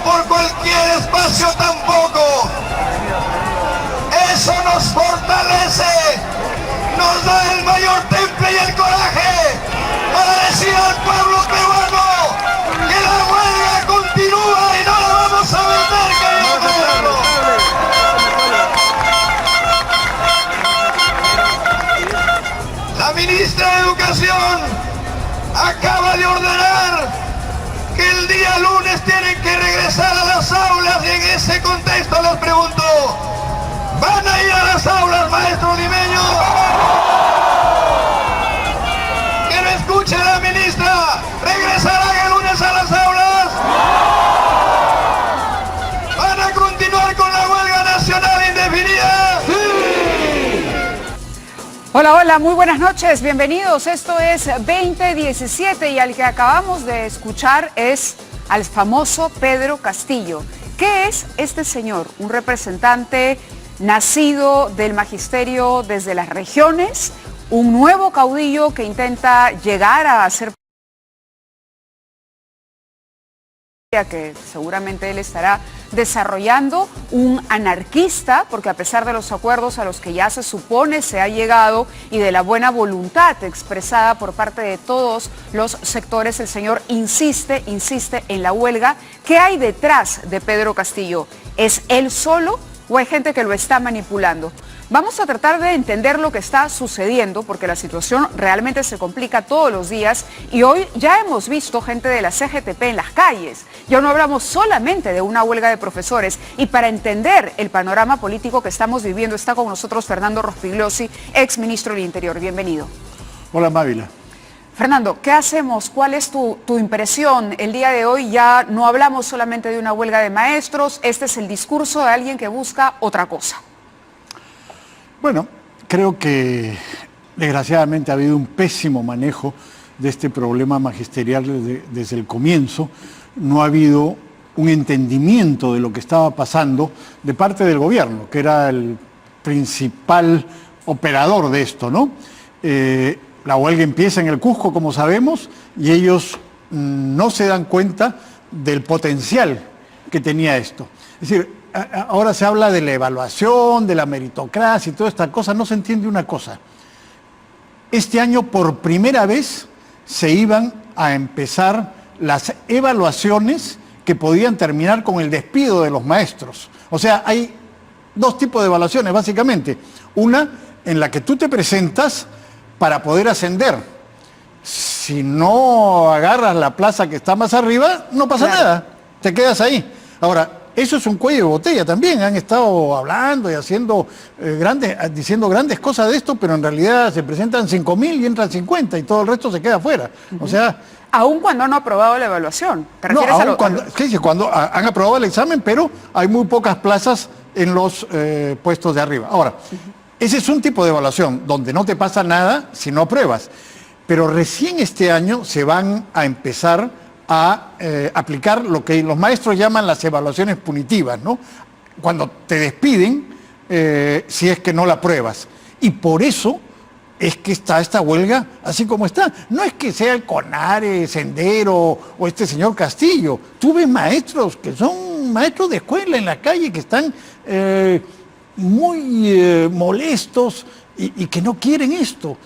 por cualquier espacio tampoco. Eso nos fortalece, nos da el mayor temple y el coraje para decir al pueblo peruano que la huelga continúa y no la vamos a vender, querido gobierno. La ministra de Educación acaba de ordenar que el día lunes tienen que regresar a las aulas, y en ese contexto les pregunto, ¿van a ir a las aulas, maestros limeños? Que me escuche la ministra, ¿regresarán el lunes a las aulas? ¿Van a continuar con la huelga nacional indefinida? ¡Sí! Hola, hola, muy buenas noches, bienvenidos. Esto es 2017 y al que acabamos de escuchar es al famoso Pedro Castillo. ¿Qué es este señor? Un representante nacido del magisterio desde las regiones, un nuevo caudillo que intenta llegar a ser, que seguramente él estará desarrollando, un anarquista, porque a pesar de los acuerdos a los que ya se supone se ha llegado y de la buena voluntad expresada por parte de todos los sectores, el señor insiste en la huelga. ¿Qué hay detrás de Pedro Castillo? ¿Es él solo o hay gente que lo está manipulando? Vamos a tratar de entender lo que está sucediendo porque la situación realmente se complica todos los días y hoy ya hemos visto gente de la CGTP en las calles. Ya no hablamos solamente de una huelga de profesores y para entender el panorama político que estamos viviendo está con nosotros Fernando Rospigliosi, ex ministro del Interior. Bienvenido. Hola, Mávila. Fernando, ¿qué hacemos? ¿Cuál es tu impresión? El día de hoy ya no hablamos solamente de una huelga de maestros, este es el discurso de alguien que busca otra cosa. Bueno, creo que desgraciadamente ha habido un pésimo manejo de este problema magisterial desde el comienzo. No ha habido un entendimiento de lo que estaba pasando de parte del gobierno, que era el principal operador de esto, ¿no? La huelga empieza en el Cusco, como sabemos, y ellos no se dan cuenta del potencial que tenía esto. Es decir, ahora se habla de la evaluación, de la meritocracia y toda esta cosa, no se entiende una cosa. Este año por primera vez se iban a empezar las evaluaciones que podían terminar con el despido de los maestros. O sea, hay dos tipos de evaluaciones básicamente. Una en la que tú te presentas para poder ascender. Si no agarras la plaza que está más arriba, no pasa nada, te quedas ahí. Ahora, eso es un cuello de botella también, han estado hablando y haciendo diciendo grandes cosas de esto, pero en realidad se presentan 5.000 y entran 50 y todo el resto se queda afuera. O sea, aún cuando han aprobado la evaluación. Cuando han aprobado el examen, pero hay muy pocas plazas en los puestos de arriba. Ahora, ese es un tipo de evaluación donde no te pasa nada si no apruebas, pero recién este año se van a empezar a aplicar lo que los maestros llaman las evaluaciones punitivas, ¿no? Cuando te despiden, si es que no la apruebas. Y por eso es que está esta huelga así como está. No es que sea el CONARE, Sendero o este señor Castillo. Tú ves maestros que son maestros de escuela en la calle que están muy molestos y que no quieren esto.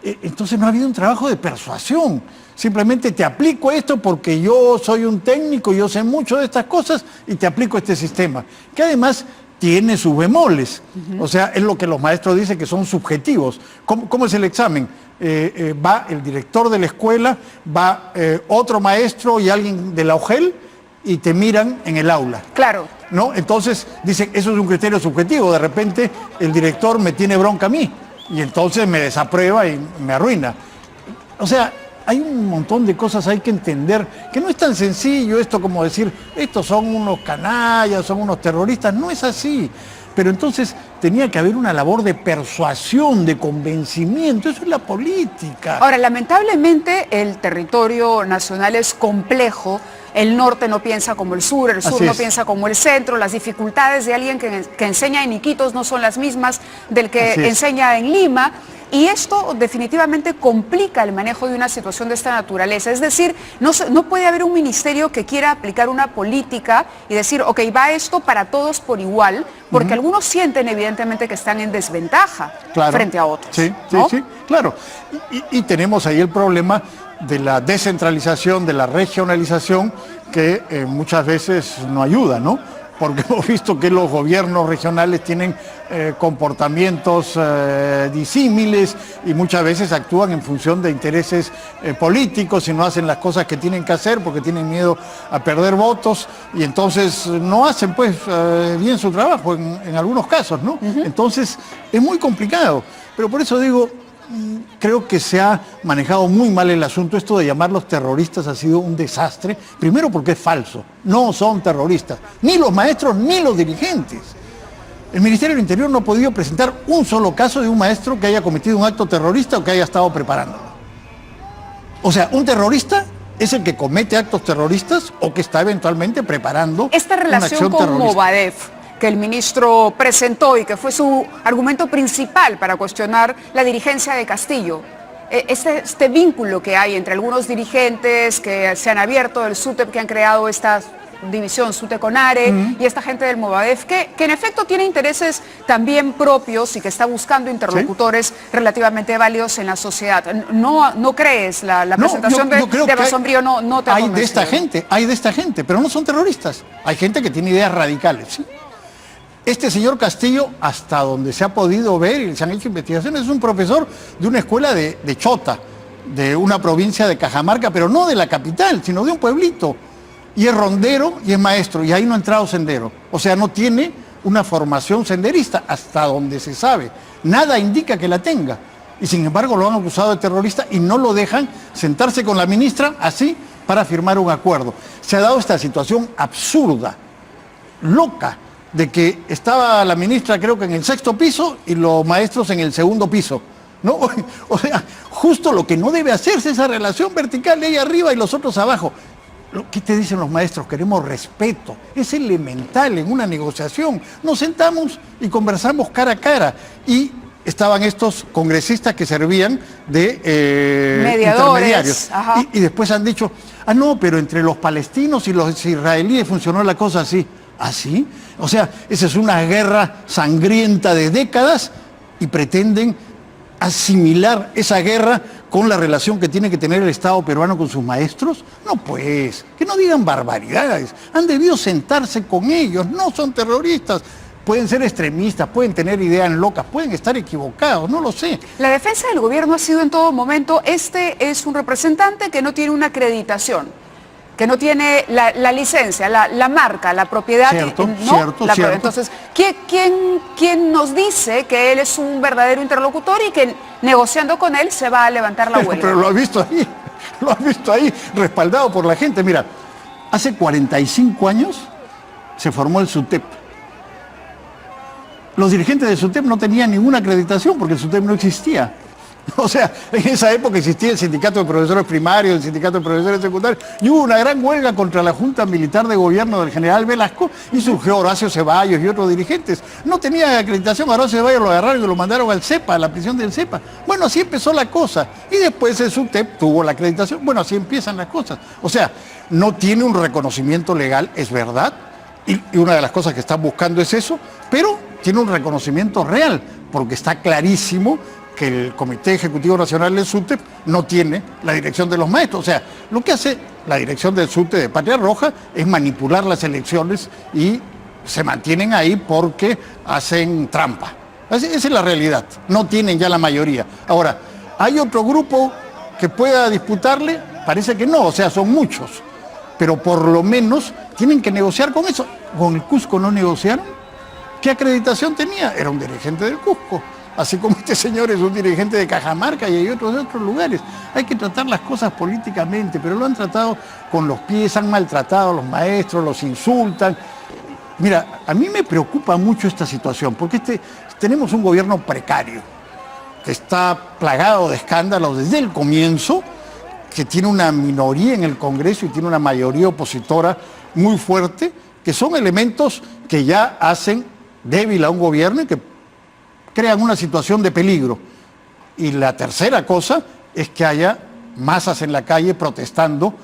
Entonces no ha habido un trabajo de persuasión. Simplemente te aplico esto porque yo soy un técnico, yo sé mucho de estas cosas y te aplico este sistema, que además tiene sus bemoles. O sea, es lo que los maestros dicen que son subjetivos. ¿Cómo es el examen? Va el director de la escuela, va otro maestro y alguien de la OGEL y te miran en el aula. Claro. ¿No? Entonces dicen, eso es un criterio subjetivo. De repente el director me tiene bronca a mí y entonces me desaprueba y me arruina. O sea, hay un montón de cosas hay que entender, que no es tan sencillo esto como decir, estos son unos canallas, son unos terroristas, no es así. Pero entonces tenía que haber una labor de persuasión, de convencimiento. Eso es la política. Ahora, lamentablemente el territorio nacional es complejo. El norte no piensa como el sur no piensa como el centro. Las dificultades de alguien que enseña en Iquitos no son las mismas del que enseña en Lima. Y esto definitivamente complica el manejo de una situación de esta naturaleza. Es decir, no puede haber un ministerio que quiera aplicar una política y decir, ok, va esto para todos por igual, porque algunos sienten evidentemente que están en desventaja frente a otros. Sí, ¿no? sí, claro. Y tenemos ahí el problema de la descentralización, de la regionalización, que muchas veces no ayuda, ¿no? Porque hemos visto que los gobiernos regionales tienen comportamientos disímiles y muchas veces actúan en función de intereses políticos y no hacen las cosas que tienen que hacer porque tienen miedo a perder votos y entonces no hacen pues bien su trabajo en algunos casos, ¿no? Entonces es muy complicado, pero por eso digo, creo que se ha manejado muy mal el asunto. Esto de llamarlos terroristas ha sido un desastre. Primero porque es falso. No son terroristas. Ni los maestros ni los dirigentes. El Ministerio del Interior no ha podido presentar un solo caso de un maestro que haya cometido un acto terrorista o que haya estado preparándolo. O sea, un terrorista es el que comete actos terroristas o que está eventualmente preparando esta relación con Movadef que el ministro presentó y que fue su argumento principal para cuestionar la dirigencia de Castillo. Este vínculo que hay entre algunos dirigentes que se han abierto del SUTEP, que han creado esta división SUTE-CONARE y esta gente del Movadef, que en efecto tiene intereses también propios y que está buscando interlocutores relativamente válidos en la sociedad. ¿No crees la presentación de Basombrío no te ha convencido? Hay de esta gente, pero no son terroristas. Hay gente que tiene ideas radicales, ¿sí? Este señor Castillo, hasta donde se ha podido ver y se han hecho investigaciones, es un profesor de una escuela de Chota, de una provincia de Cajamarca, pero no de la capital, sino de un pueblito. Y es rondero y es maestro, y ahí no ha entrado sendero. O sea, no tiene una formación senderista, hasta donde se sabe. Nada indica que la tenga. Y sin embargo lo han acusado de terrorista y no lo dejan sentarse con la ministra así para firmar un acuerdo. Se ha dado esta situación absurda, loca, de que estaba la ministra creo que en el 6º piso y los maestros en el 2º piso, ¿no? O sea, justo lo que no debe hacerse, esa relación vertical de ella arriba y los otros abajo. ¿Qué te dicen los maestros? Queremos respeto, es elemental en una negociación. Nos sentamos y conversamos cara a cara y estaban estos congresistas que servían de intermediarios. Y después han dicho, no, pero entre los palestinos y los israelíes funcionó la cosa así. ¿Así? O sea, esa es una guerra sangrienta de décadas y pretenden asimilar esa guerra con la relación que tiene que tener el Estado peruano con sus maestros. No pues, que no digan barbaridades. Han debido sentarse con ellos, no son terroristas. Pueden ser extremistas, pueden tener ideas locas, pueden estar equivocados, no lo sé. La defensa del gobierno ha sido en todo momento, este es un representante que no tiene una acreditación, que no tiene la licencia, la marca, la propiedad. Cierto. Entonces, ¿quién nos dice que él es un verdadero interlocutor y que negociando con él se va a levantar la huelga? Pero lo has visto ahí, respaldado por la gente. Mira, hace 45 años se formó el SUTEP. Los dirigentes del SUTEP no tenían ninguna acreditación porque el SUTEP no existía. O sea, en esa época existía el sindicato de profesores primarios, el sindicato de profesores secundarios, y hubo una gran huelga contra la Junta Militar de Gobierno del general Velasco, y surgió Horacio Ceballos y otros dirigentes. No tenía acreditación, a Horacio Ceballos lo agarraron y lo mandaron al CEPA, a la prisión del CEPA. Bueno, así empezó la cosa, y después el SUTEP tuvo la acreditación. Bueno, así empiezan las cosas. O sea, no tiene un reconocimiento legal, es verdad, y una de las cosas que están buscando es eso, pero tiene un reconocimiento real, porque está clarísimo que el Comité Ejecutivo Nacional del SUTEP no tiene la dirección de los maestros. O sea, lo que hace la dirección del SUTEP de Patria Roja es manipular las elecciones y se mantienen ahí porque hacen trampa. Esa es la realidad. No tienen ya la mayoría. Ahora, ¿hay otro grupo que pueda disputarle? Parece que no, o sea, son muchos. Pero por lo menos tienen que negociar con eso. Con el Cusco no negociaron. ¿Qué acreditación tenía? Era un dirigente del Cusco. Así como este señor es un dirigente de Cajamarca y hay otros de otros lugares. Hay que tratar las cosas políticamente, pero lo han tratado con los pies, han maltratado a los maestros, los insultan. Mira, a mí me preocupa mucho esta situación, porque tenemos un gobierno precario, que está plagado de escándalos desde el comienzo, que tiene una minoría en el Congreso y tiene una mayoría opositora muy fuerte, que son elementos que ya hacen débil a un gobierno y que crean una situación de peligro. Y la tercera cosa es que haya masas en la calle protestando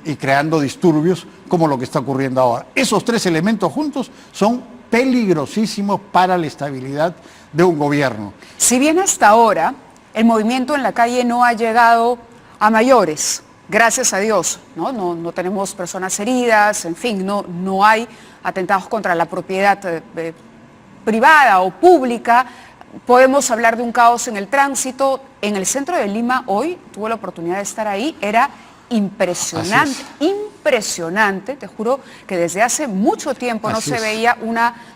y creando disturbios como lo que está ocurriendo ahora. Esos tres elementos juntos son peligrosísimos para la estabilidad de un gobierno. Si bien hasta ahora el movimiento en la calle no ha llegado a mayores, gracias a Dios, no tenemos personas heridas, en fin, no hay atentados contra la propiedad privada o pública, podemos hablar de un caos en el tránsito. En el centro de Lima hoy, tuve la oportunidad de estar ahí, era impresionante, impresionante, te juro que desde hace mucho tiempo no se veía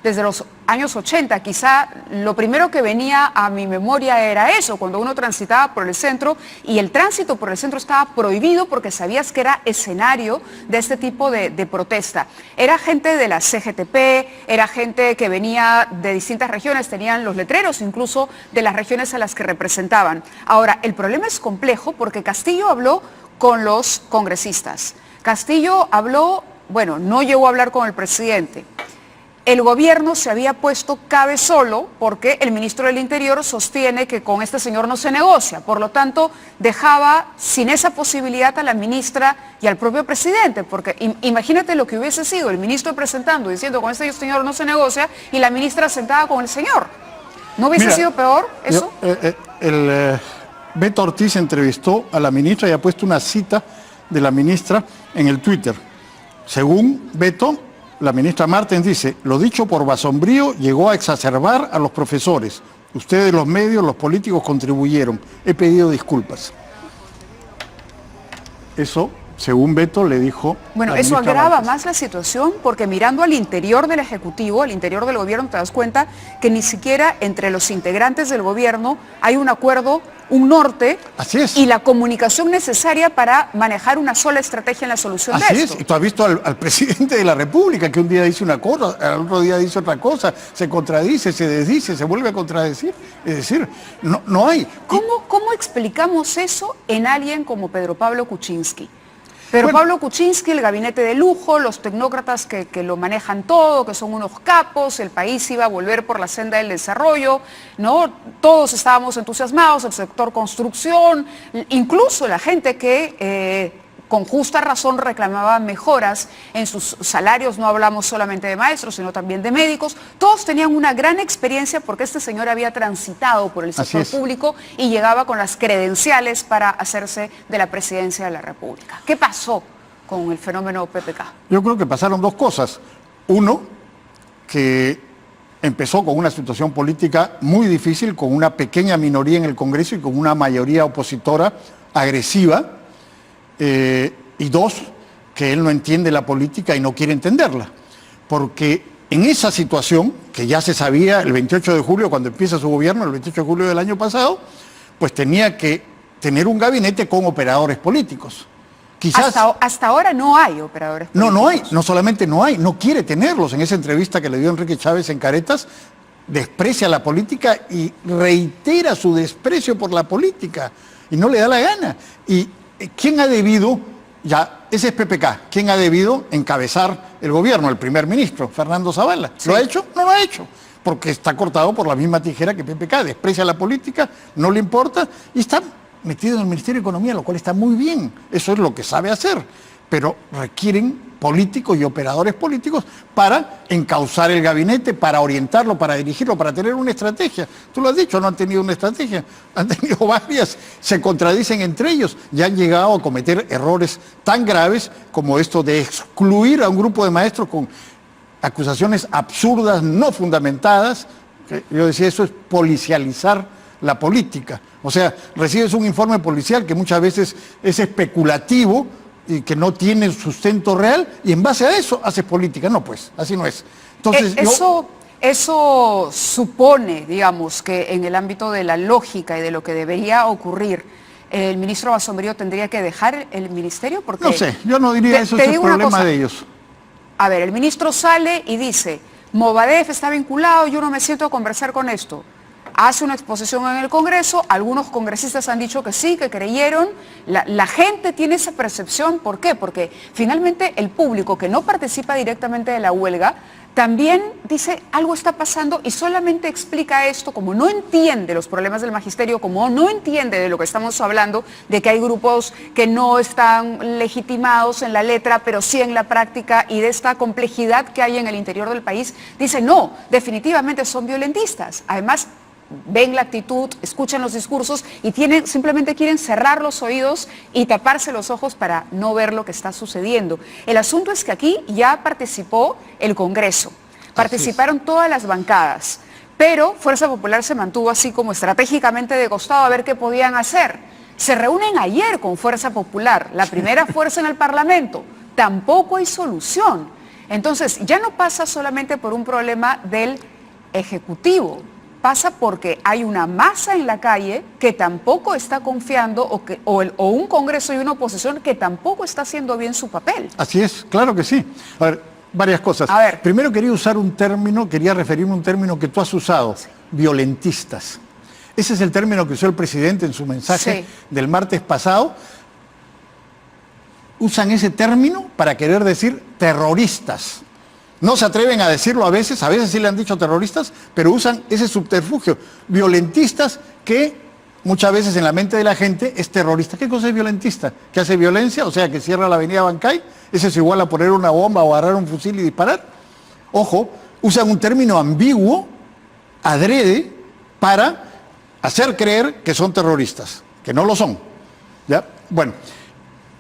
desde los años 80, quizá lo primero que venía a mi memoria era eso, cuando uno transitaba por el centro y el tránsito por el centro estaba prohibido porque sabías que era escenario de este tipo de protesta. Era gente de la CGTP, era gente que venía de distintas regiones, tenían los letreros incluso de las regiones a las que representaban. Ahora, el problema es complejo porque Castillo habló con los congresistas. Castillo habló, bueno, no llegó a hablar con el presidente. El gobierno se había puesto cabe solo porque el ministro del Interior sostiene que con este señor no se negocia. Por lo tanto, dejaba sin esa posibilidad a la ministra y al propio presidente, porque imagínate lo que hubiese sido el ministro presentando, diciendo con este señor no se negocia y la ministra sentada con el señor. ¿No hubiese sido peor eso? Beto Ortiz entrevistó a la ministra y ha puesto una cita de la ministra en el Twitter. Según Beto, la ministra Martens dice: lo dicho por Basombrío llegó a exacerbar a los profesores. Ustedes, los medios, los políticos contribuyeron. He pedido disculpas. Eso, según Beto, le dijo. Bueno, eso agrava más la situación porque mirando al interior del Ejecutivo, al interior del gobierno, te das cuenta que ni siquiera entre los integrantes del gobierno hay un acuerdo, un norte y la comunicación necesaria para manejar una sola estrategia en la solución de esto. Así es, y tú has visto al presidente de la República que un día dice una cosa, al otro día dice otra cosa, se contradice, se desdice, se vuelve a contradecir. Es decir, no hay. ¿Cómo explicamos eso en alguien como Pedro Pablo Kuczynski? Pero bueno, Pablo Kuczynski, el gabinete de lujo, los tecnócratas que lo manejan todo, que son unos capos, el país iba a volver por la senda del desarrollo, ¿no? Todos estábamos entusiasmados, el sector construcción, incluso la gente que con justa razón reclamaba mejoras en sus salarios, no hablamos solamente de maestros, sino también de médicos. Todos tenían una gran experiencia porque este señor había transitado por el sector público y llegaba con las credenciales para hacerse de la presidencia de la República. ¿Qué pasó con el fenómeno PPK? Yo creo que pasaron dos cosas. Uno, que empezó con una situación política muy difícil, con una pequeña minoría en el Congreso y con una mayoría opositora agresiva. Y dos, que él no entiende la política y no quiere entenderla. Porque en esa situación, que ya se sabía el 28 de julio, cuando empieza su gobierno, el 28 de julio del año pasado, pues tenía que tener un gabinete con operadores políticos. Quizás, hasta ahora no hay operadores políticos. No hay, no solamente no hay, no quiere tenerlos. En esa entrevista que le dio Enrique Chávez en Caretas, desprecia la política y reitera su desprecio por la política y no le da la gana. Y ¿quién ha debido, ya, ese es PPK, quién ha debido encabezar el gobierno? El primer ministro, Fernando Zavala. Sí. ¿Lo ha hecho? No lo ha hecho, porque está cortado por la misma tijera que PPK, desprecia la política, no le importa y está metido en el Ministerio de Economía, lo cual está muy bien, eso es lo que sabe hacer, pero requieren políticos y operadores políticos para encauzar el gabinete, para orientarlo, para dirigirlo, para tener una estrategia. Tú lo has dicho, no han tenido una estrategia, han tenido varias, se contradicen entre ellos y han llegado a cometer errores tan graves como esto de excluir a un grupo de maestros con acusaciones absurdas, no fundamentadas. Yo decía, eso es policializar la política. O sea, recibes un informe policial que muchas veces es especulativo y que no tiene sustento real, y en base a eso haces política. No, pues, así no es. Entonces, eso supone, digamos, que en el ámbito de la lógica y de lo que debería ocurrir, el ministro Basombrío tendría que dejar el ministerio, porque... No sé, yo no diría eso, es el problema de ellos. A ver, el ministro sale y dice, Movadef está vinculado, yo no me siento a conversar con esto. Hace una exposición en el Congreso, algunos congresistas han dicho que sí, que creyeron. La gente tiene esa percepción, ¿por qué? Porque finalmente el público que no participa directamente de la huelga también dice algo está pasando y solamente explica esto, como no entiende los problemas del magisterio, como no entiende de lo que estamos hablando, de que hay grupos que no están legitimados en la letra, pero sí en la práctica, y de esta complejidad que hay en el interior del país, dice no, definitivamente son violentistas. Además, ven la actitud, escuchan los discursos y simplemente quieren cerrar los oídos y taparse los ojos para no ver lo que está sucediendo. El asunto es que aquí ya participó el Congreso, participaron todas las bancadas, pero Fuerza Popular se mantuvo así como estratégicamente de costado a ver qué podían hacer. Se reúnen ayer con Fuerza Popular, la primera fuerza en el Parlamento, tampoco hay solución. Entonces ya no pasa solamente por un problema del Ejecutivo, pasa porque hay una masa en la calle que tampoco está confiando o un Congreso y una oposición que tampoco está haciendo bien su papel. Así es, claro que sí. A ver, varias cosas. A ver. Primero quería referirme a un término que tú has usado, sí. Violentistas. Ese es el término que usó el presidente en su mensaje del martes pasado. Usan ese término para querer decir terroristas. No se atreven a decirlo a veces sí le han dicho terroristas, pero usan ese subterfugio. Violentistas que muchas veces en la mente de la gente es terrorista. ¿Qué cosa es violentista? ¿Que hace violencia? O sea, que cierra la avenida Bancay. ¿Eso es igual a poner una bomba o agarrar un fusil y disparar? Ojo, usan un término ambiguo, adrede, para hacer creer que son terroristas, que no lo son. ¿Ya? Bueno,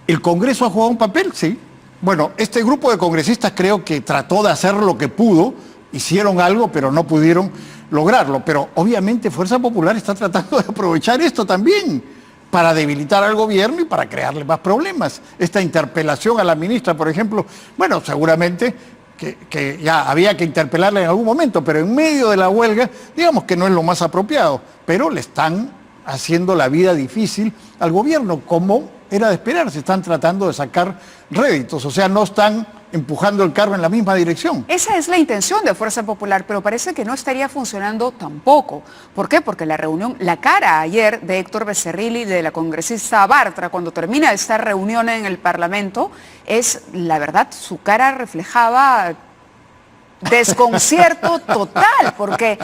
¿el Congreso ha jugado un papel? Sí. Bueno, este grupo de congresistas creo que trató de hacer lo que pudo, hicieron algo, pero no pudieron lograrlo. Pero obviamente Fuerza Popular está tratando de aprovechar esto también para debilitar al gobierno y para crearle más problemas. Esta interpelación a la ministra, por ejemplo, bueno, seguramente que ya había que interpelarla en algún momento, pero en medio de la huelga, digamos que no es lo más apropiado, pero le están haciendo la vida difícil al gobierno, como era de esperar. Se están tratando de sacar réditos, o sea, no están empujando el carro en la misma dirección. Esa es la intención de Fuerza Popular, pero parece que no estaría funcionando tampoco. ¿Por qué? Porque la cara ayer de Héctor Becerril y de la congresista Bartra, cuando termina esta reunión en el Parlamento, la verdad, su cara reflejaba desconcierto total, porque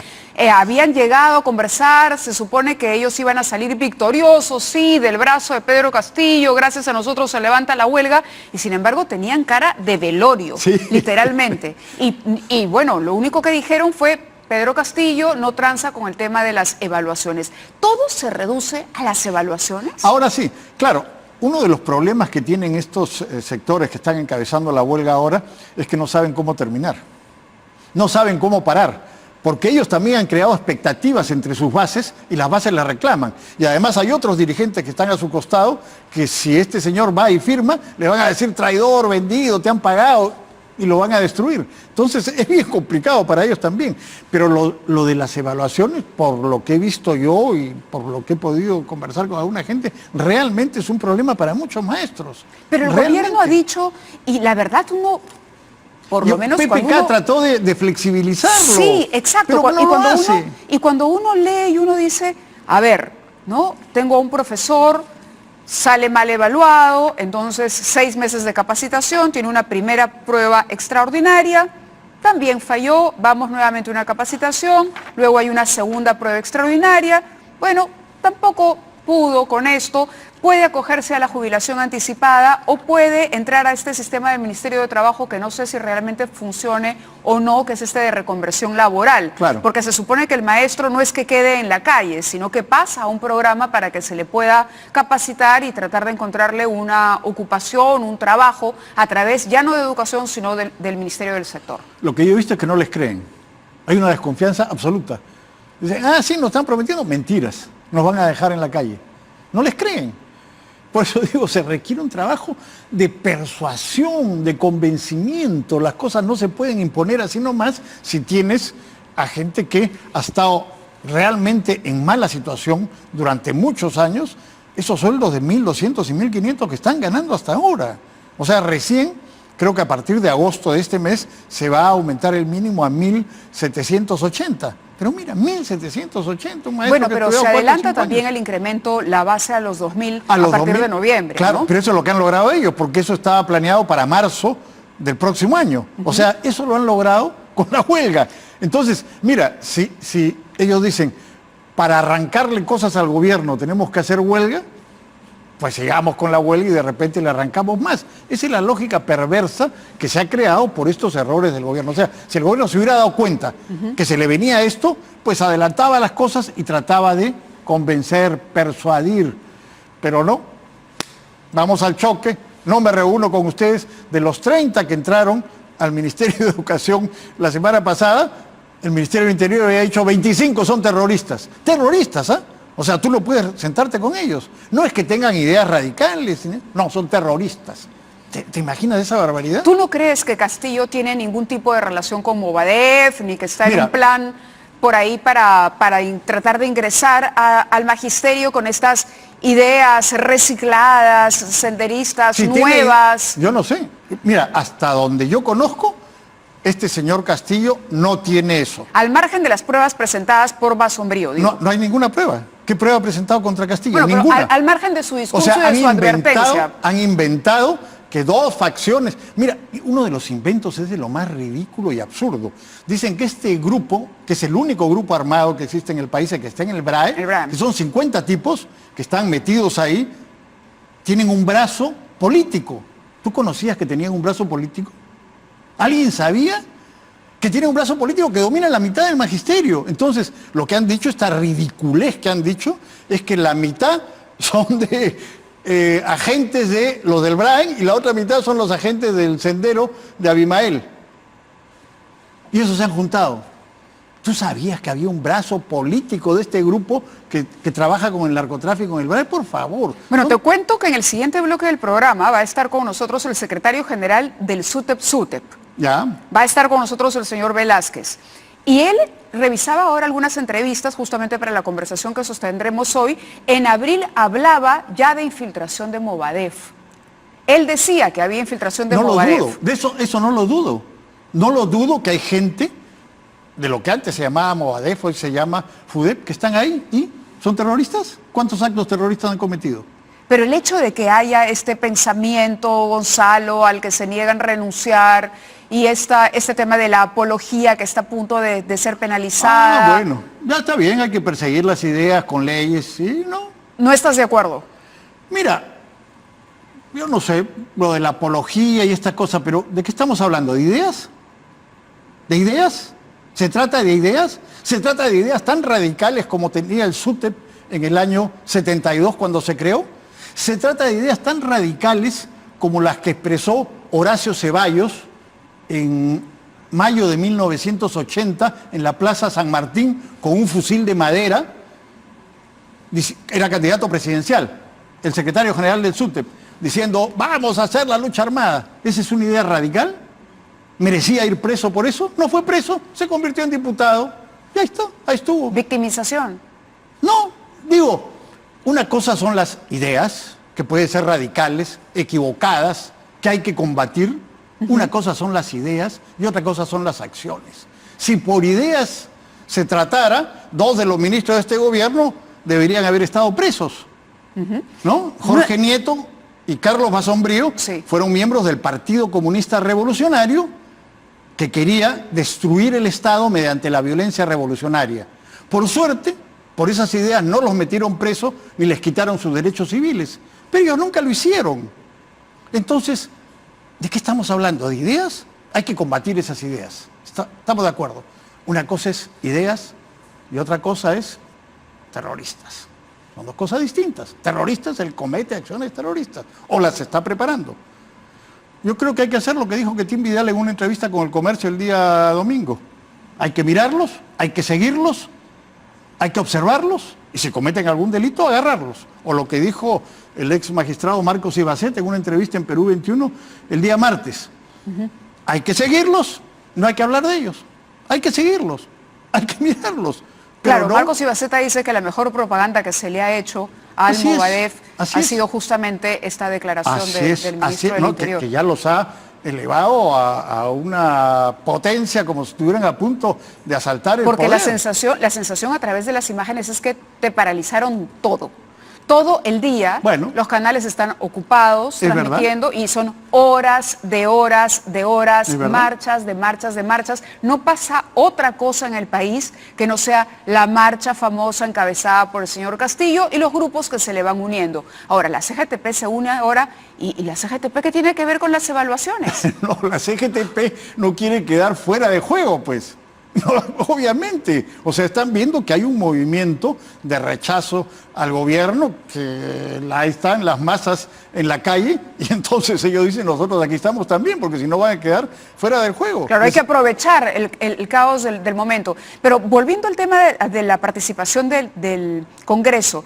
habían llegado a conversar, se supone que ellos iban a salir victoriosos, sí, del brazo de Pedro Castillo, gracias a nosotros se levanta la huelga, y sin embargo tenían cara de velorio, sí, literalmente. Y bueno, lo único que dijeron fue, Pedro Castillo no tranza con el tema de las evaluaciones. ¿Todo se reduce a las evaluaciones? Ahora sí, claro. Uno de los problemas que tienen estos sectores que están encabezando la huelga ahora es que no saben cómo terminar. No saben cómo parar, porque ellos también han creado expectativas entre sus bases y las bases las reclaman. Y además hay otros dirigentes que están a su costado que si este señor va y firma, le van a decir traidor, vendido, te han pagado y lo van a destruir. Entonces es bien complicado para ellos también. Pero lo de las evaluaciones, por lo que he visto yo y por lo que he podido conversar con alguna gente, realmente es un problema para muchos maestros. Pero el gobierno ha dicho, y la verdad uno... Por lo menos PPK trató de flexibilizarlo. Sí, exacto. Pero y cuando uno lee y uno dice, a ver, ¿no? Tengo a un profesor, sale mal evaluado, entonces 6 meses de capacitación, tiene una primera prueba extraordinaria, también falló, vamos nuevamente a una capacitación, luego hay una segunda prueba extraordinaria, bueno, tampoco pudo con esto, puede acogerse a la jubilación anticipada o puede entrar a este sistema del Ministerio de Trabajo que no sé si realmente funcione o no, que es este de reconversión laboral. Claro. Porque se supone que el maestro no es que quede en la calle, sino que pasa a un programa para que se le pueda capacitar y tratar de encontrarle una ocupación, un trabajo, a través ya no de educación, sino del Ministerio del Sector. Lo que yo he visto es que no les creen. Hay una desconfianza absoluta. Dicen, sí, nos están prometiendo mentiras, nos van a dejar en la calle. No les creen. Por eso digo, se requiere un trabajo de persuasión, de convencimiento. Las cosas no se pueden imponer así nomás si tienes a gente que ha estado realmente en mala situación durante muchos años. Esos sueldos de 1.200 y 1.500 que están ganando hasta ahora. O sea, recién creo que a partir de agosto de este mes se va a aumentar el mínimo a 1.780. Pero mira, 1.780, un maestro Bueno, que pero estudió se 4 o adelanta 5 también años. el incremento, la base a los 2.000 A a los partir 2000, de noviembre, claro, ¿no? pero eso es lo que han logrado ellos, porque eso estaba planeado para marzo del próximo año. O sea, eso lo han logrado con la huelga. Entonces, mira, si ellos dicen, para arrancarle cosas al gobierno tenemos que hacer huelga, pues sigamos con la huelga y de repente le arrancamos más. Esa es la lógica perversa que se ha creado por estos errores del gobierno. O sea, si el gobierno se hubiera dado cuenta que se le venía esto, pues adelantaba las cosas y trataba de convencer, persuadir. Pero no, vamos al choque, no me reúno con ustedes. De los 30 que entraron al Ministerio de Educación la semana pasada, el Ministerio del Interior había dicho 25 son terroristas. Terroristas, ¿ah? O sea, tú no puedes sentarte con ellos. No es que tengan ideas radicales, no, son terroristas. ¿Te imaginas esa barbaridad? ¿Tú no crees que Castillo tiene ningún tipo de relación con Movadef, ni que está en Mira, un plan por ahí para tratar de ingresar al magisterio con estas ideas recicladas, senderistas, Si nuevas? yo no sé. Mira, hasta donde yo conozco, este señor Castillo no tiene eso. Al margen de las pruebas presentadas por Basombrío, digo. No hay ninguna prueba. ¿Qué prueba ha presentado contra Castillo? Bueno, pero Ninguna. al margen de su O discurso sea, y de su advertencia. han inventado que dos facciones... Mira, uno de los inventos es de lo más ridículo y absurdo. Dicen que este grupo, que es el único grupo armado que existe en el país, que está en el BRAE, que son 50 tipos que están metidos ahí, tienen un brazo político. ¿Tú conocías que tenían un brazo político? ¿Alguien sabía que tiene un brazo político que domina la mitad del magisterio? Entonces, lo que han dicho, esta ridiculez que han dicho, es que la mitad son de agentes de los del BRAE y la otra mitad son los agentes del Sendero de Abimael. Y esos se han juntado. ¿Tú sabías que había un brazo político de este grupo que trabaja con el narcotráfico en el BRAE? Por favor. Bueno, te cuento que en el siguiente bloque del programa va a estar con nosotros el secretario general del SUTEP. Ya. Va a estar con nosotros el señor Velázquez. Y él revisaba ahora algunas entrevistas justamente para la conversación que sostendremos hoy. En abril hablaba ya de infiltración de Movadef. Él decía que había infiltración de Movadef. No lo dudo, de eso no lo dudo. No lo dudo que hay gente de lo que antes se llamaba Movadef, hoy se llama FUDEP, que están ahí y son terroristas. ¿Cuántos actos terroristas han cometido? Pero el hecho de que haya este pensamiento, Gonzalo, al que se niegan a renunciar, y este tema de la apología que está a punto de ser penalizada. Bueno, ya está bien, hay que perseguir las ideas con leyes, ¿sí? ¿No? ¿No estás de acuerdo? Mira, yo no sé lo de la apología y esta cosa, pero ¿de qué estamos hablando? ¿De ideas? ¿De ideas? ¿Se trata de ideas? ¿Se trata de ideas tan radicales como tenía el SUTEP en el año 72 cuando se creó? ¿Se trata de ideas tan radicales como las que expresó Horacio Ceballos en mayo de 1980 en la Plaza San Martín con un fusil de madera? Era candidato presidencial, el secretario general del SUTEP, diciendo, vamos a hacer la lucha armada. ¿Esa es una idea radical? ¿Merecía ir preso por eso? No fue preso, se convirtió en diputado. Y ahí está, ahí estuvo. ¿Victimización? No, digo, una cosa son las ideas, que pueden ser radicales, equivocadas, que hay que combatir. Una cosa son las ideas y otra cosa son las acciones. Si por ideas se tratara, dos de los ministros de este gobierno deberían haber estado presos. ¿No? Jorge Nieto y Carlos Basombrío fueron miembros del Partido Comunista Revolucionario que quería destruir el Estado mediante la violencia revolucionaria. Por suerte, por esas ideas no los metieron presos ni les quitaron sus derechos civiles. Pero ellos nunca lo hicieron. Entonces, ¿de qué estamos hablando? ¿De ideas? Hay que combatir esas ideas. Estamos de acuerdo. Una cosa es ideas y otra cosa es terroristas. Son dos cosas distintas. Terroristas, él comete acciones terroristas o las está preparando. Yo creo que hay que hacer lo que dijo Ketín Vidal en una entrevista con El Comercio el día domingo. Hay que mirarlos, hay que seguirlos, hay que observarlos y si cometen algún delito, agarrarlos. O lo que dijo el ex magistrado Marcos Ibaceta en una entrevista en Perú 21 el día martes. Hay que seguirlos, no hay que hablar de ellos. Hay que seguirlos, hay que mirarlos. Claro, no... Marcos Ibaceta dice que la mejor propaganda que se le ha hecho al Movadef ha sido justamente esta declaración del ministro del Interior. Que ya los ha elevado a una potencia como si estuvieran a punto de asaltar el Porque poder. la sensación a través de las imágenes es que te paralizaron todo. Todo el día, Bueno, los canales están ocupados, es transmitiendo, y son horas de horas de horas, Es verdad. marchas de marchas de marchas. No pasa otra cosa en el país que no sea la marcha famosa encabezada por el señor Castillo y los grupos que se le van uniendo. Ahora, la CGTP se une ahora, y la CGTP, ¿qué tiene que ver con las evaluaciones? No, la CGTP no quiere quedar fuera de juego, pues. No, obviamente. O sea, están viendo que hay un movimiento de rechazo al gobierno, que ahí están las masas en la calle, y entonces ellos dicen, nosotros aquí estamos también, porque si no van a quedar fuera del juego. Claro, hay que aprovechar el caos del momento. Pero volviendo al tema de la participación del Congreso,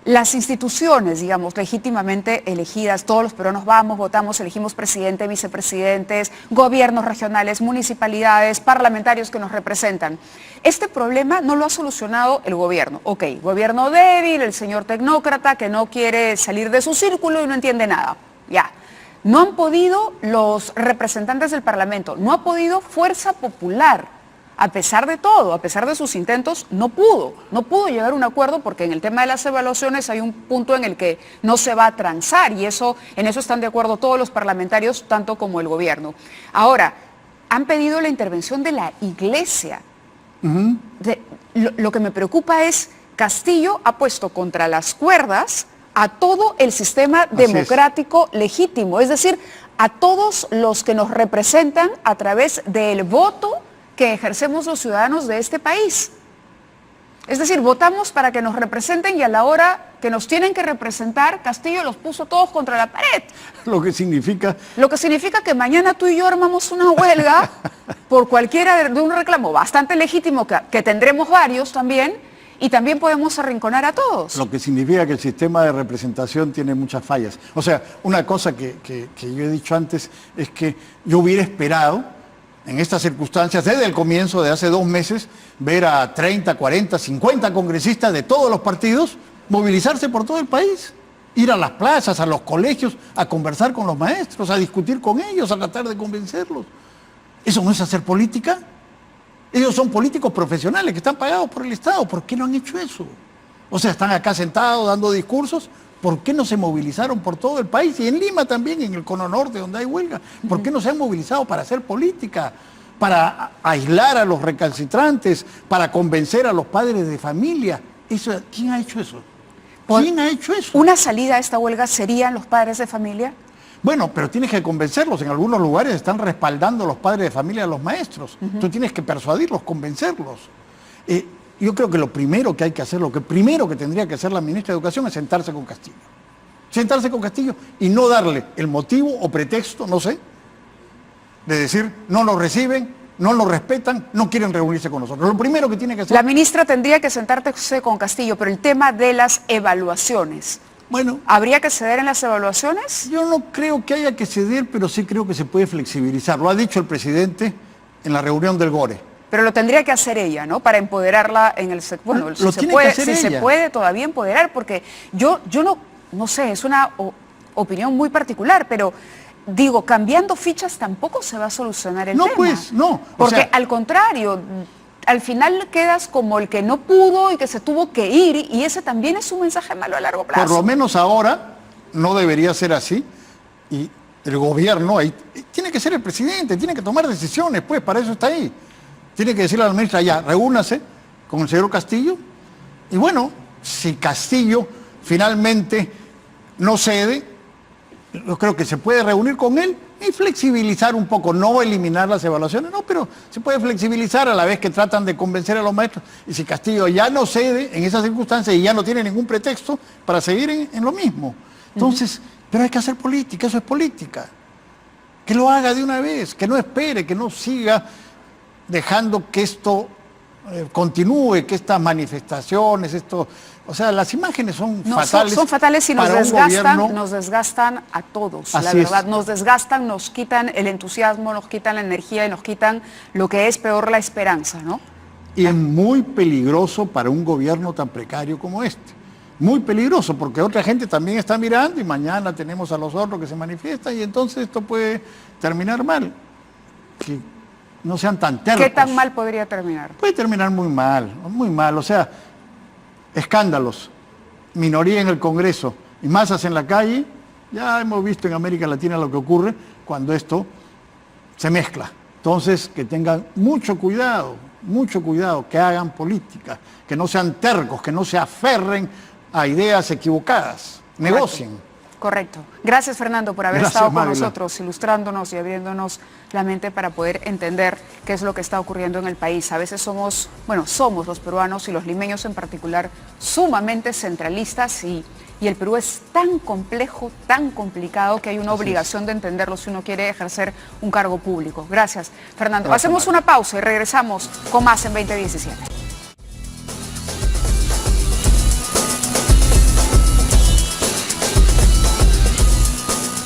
las instituciones, digamos, legítimamente elegidas, todos los peruanos vamos, votamos, elegimos presidente, vicepresidentes, gobiernos regionales, municipalidades, parlamentarios que nos representan. Este problema no lo ha solucionado el gobierno. Ok, gobierno débil, el señor tecnócrata que no quiere salir de su círculo y no entiende nada. Ya. No han podido los representantes del Parlamento, no ha podido Fuerza Popular. A pesar de todo, a pesar de sus intentos, no pudo llegar a un acuerdo, porque en el tema de las evaluaciones hay un punto en el que no se va a transar, y en eso están de acuerdo todos los parlamentarios, tanto como el gobierno. Ahora, han pedido la intervención de la Iglesia. Lo que me preocupa es, Castillo ha puesto contra las cuerdas a todo el sistema democrático legítimo, es decir, a todos los que nos representan a través del voto que ejercemos los ciudadanos de este país. Es decir, votamos para que nos representen, y a la hora que nos tienen que representar, Castillo los puso todos contra la pared. Lo que significa que mañana tú y yo armamos una huelga por cualquiera de un reclamo bastante legítimo, que tendremos varios también, y también podemos arrinconar a todos. Lo que significa que el sistema de representación tiene muchas fallas. O sea, una cosa que yo he dicho antes es que yo hubiera esperado, en estas circunstancias, desde el comienzo de hace 2 meses, ver a 30, 40, 50 congresistas de todos los partidos movilizarse por todo el país, ir a las plazas, a los colegios, a conversar con los maestros, a discutir con ellos, a tratar de convencerlos. ¿Eso no es hacer política? Ellos son políticos profesionales que están pagados por el Estado. ¿Por qué no han hecho eso? O sea, están acá sentados dando discursos. ¿Por qué no se movilizaron por todo el país? Y en Lima también, en el Cono Norte, donde hay huelga. ¿Por qué no se han movilizado para hacer política? Para aislar a los recalcitrantes, para convencer a los padres de familia. ¿Quién ha hecho eso? ¿Quién ha hecho eso? ¿Una salida a esta huelga serían los padres de familia? Bueno, pero tienes que convencerlos. En algunos lugares están respaldando los padres de familia a los maestros. Tú tienes que persuadirlos, convencerlos. Yo creo que lo primero que hay que hacer, lo que primero que tendría que hacer la ministra de Educación es sentarse con Castillo. Sentarse con Castillo y no darle el motivo o pretexto, no sé, de decir no lo reciben, no lo respetan, no quieren reunirse con nosotros. Lo primero que tiene que hacer... La ministra tendría que sentarse con Castillo, pero el tema de las evaluaciones, bueno, ¿habría que ceder en las evaluaciones? Yo no creo que haya que ceder, pero sí creo que se puede flexibilizar. Lo ha dicho el presidente en la reunión del GORE. Pero lo tendría que hacer ella, ¿no? Para empoderarla en el sector. Bueno, Lo si tiene se puede, que hacer si se ella. puede todavía empoderar, porque yo no sé, es una opinión muy particular, pero digo, cambiando fichas tampoco se va a solucionar el tema. No, pues, no. Porque al contrario, al final quedas como el que no pudo y que se tuvo que ir, y ese también es un mensaje malo a largo plazo. Por lo menos ahora no debería ser así, y el gobierno ahí tiene que ser el presidente, tiene que tomar decisiones, pues para eso está ahí. Tiene que decirle a la ministra, ya, reúnase con el señor Castillo, y bueno, si Castillo finalmente no cede, yo creo que se puede reunir con él y flexibilizar un poco, no eliminar las evaluaciones, no, pero se puede flexibilizar a la vez que tratan de convencer a los maestros. Y si Castillo ya no cede en esas circunstancias y ya no tiene ningún pretexto para seguir en lo mismo. Entonces, pero hay que hacer política, eso es política. Que lo haga de una vez, que no espere, que no siga dejando que esto continúe, que estas manifestaciones, o sea, las imágenes son fatales. Son fatales y nos desgastan a todos, la verdad. Es. Nos desgastan, nos quitan el entusiasmo, nos quitan la energía y nos quitan lo que es peor, la esperanza, ¿no? Y es muy peligroso para un gobierno tan precario como este. muy peligroso, porque otra gente también está mirando y mañana tenemos a los otros que se manifiestan y entonces esto puede terminar mal. Que no sean tan tercos. ¿Qué tan mal podría terminar? Puede terminar muy mal, o sea, escándalos, minoría en el Congreso y masas en la calle. Ya hemos visto en América Latina lo que ocurre cuando esto se mezcla. Entonces, que tengan mucho cuidado, que hagan política, que no sean tercos, que no se aferren a ideas equivocadas, negocien. Correcto. Gracias, Fernando, por haber Gracias, estado con Mávila. nosotros, ilustrándonos y abriéndonos la mente para poder entender qué es lo que está ocurriendo en el país. A veces somos los peruanos y los limeños en particular sumamente centralistas y el Perú es tan complejo, tan complicado que hay una obligación de entenderlo si uno quiere ejercer un cargo público. Gracias, Fernando. Gracias, Hacemos una pausa y regresamos con más en 2017.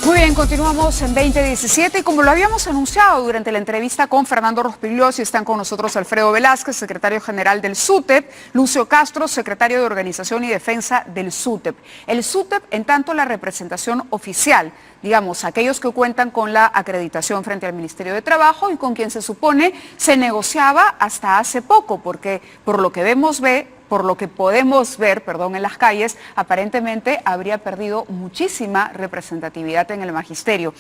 Muy bien, continuamos en 2017 y como lo habíamos anunciado durante la entrevista con Fernando Rospigliosi, están con nosotros Alfredo Velázquez, secretario general del SUTEP, Lucio Castro, secretario de Organización y Defensa del SUTEP. El SUTEP, en tanto la representación oficial, digamos, aquellos que cuentan con la acreditación frente al Ministerio de Trabajo y con quien se supone se negociaba hasta hace poco, porque por lo que podemos ver, en las calles, aparentemente habría perdido muchísima representatividad en el magisterio.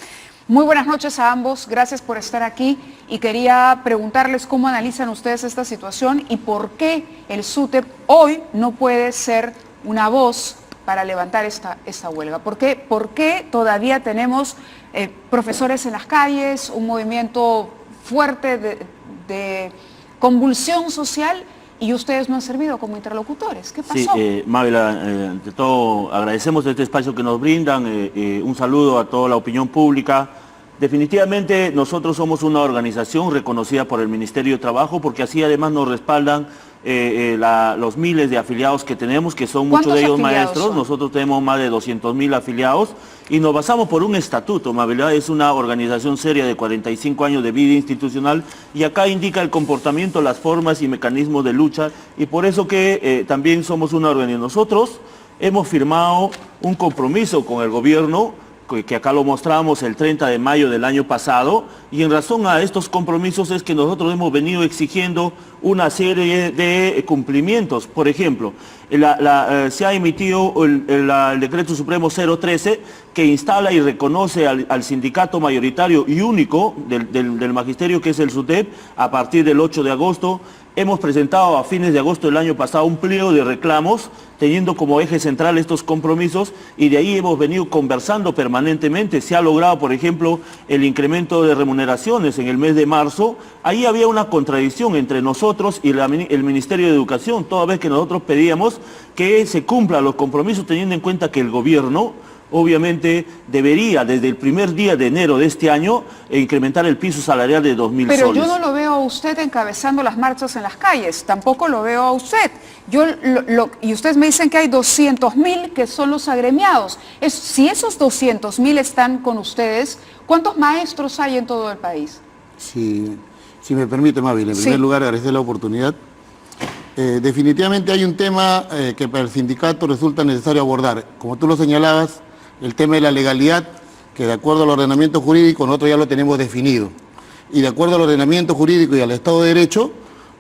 Muy buenas noches a ambos, gracias por estar aquí y quería preguntarles cómo analizan ustedes esta situación y por qué el SUTEP hoy no puede ser una voz para levantar esta huelga. ¿Por qué todavía tenemos profesores en las calles, un movimiento fuerte de convulsión social? Y ustedes no han servido como interlocutores. ¿Qué pasó? Sí, Mávila, ante todo agradecemos este espacio que nos brindan, un saludo a toda la opinión pública. Definitivamente nosotros somos una organización reconocida por el Ministerio de Trabajo porque así además nos respaldan los miles de afiliados que tenemos, que son muchos de ellos maestros. Son? Nosotros tenemos más de 200.000 afiliados y nos basamos por un estatuto. Mávila es una organización seria de 45 años de vida institucional y acá indica el comportamiento, las formas y mecanismos de lucha y por eso que también somos una organización. Nosotros hemos firmado un compromiso con el gobierno que acá lo mostramos el 30 de mayo del año pasado, y en razón a estos compromisos es que nosotros hemos venido exigiendo una serie de cumplimientos. Por ejemplo, se ha emitido el Decreto Supremo 013 que instala y reconoce al sindicato mayoritario y único del magisterio, que es el SUTEP, a partir del 8 de agosto. Hemos presentado a fines de agosto del año pasado un pliego de reclamos, teniendo como eje central estos compromisos, y de ahí hemos venido conversando permanentemente. Se ha logrado, por ejemplo, el incremento de remuneraciones en el mes de marzo. Ahí había una contradicción entre nosotros y el Ministerio de Educación, toda vez que nosotros pedíamos que se cumplan los compromisos, teniendo en cuenta que el gobierno obviamente debería desde el primer día de enero de este año incrementar el piso salarial de 2.000 soles. Pero yo no lo veo a usted encabezando las marchas en las calles, tampoco lo veo a usted. Y ustedes me dicen que hay 200.000 que son los agremiados. Si esos 200.000 están con ustedes, ¿cuántos maestros hay en todo el país? Si me permite, Mávila, en primer lugar agradecer la oportunidad. Definitivamente hay un tema que para el sindicato resulta necesario abordar. Como tú lo señalabas, el tema de la legalidad, que de acuerdo al ordenamiento jurídico nosotros ya lo tenemos definido. Y de acuerdo al ordenamiento jurídico y al Estado de Derecho,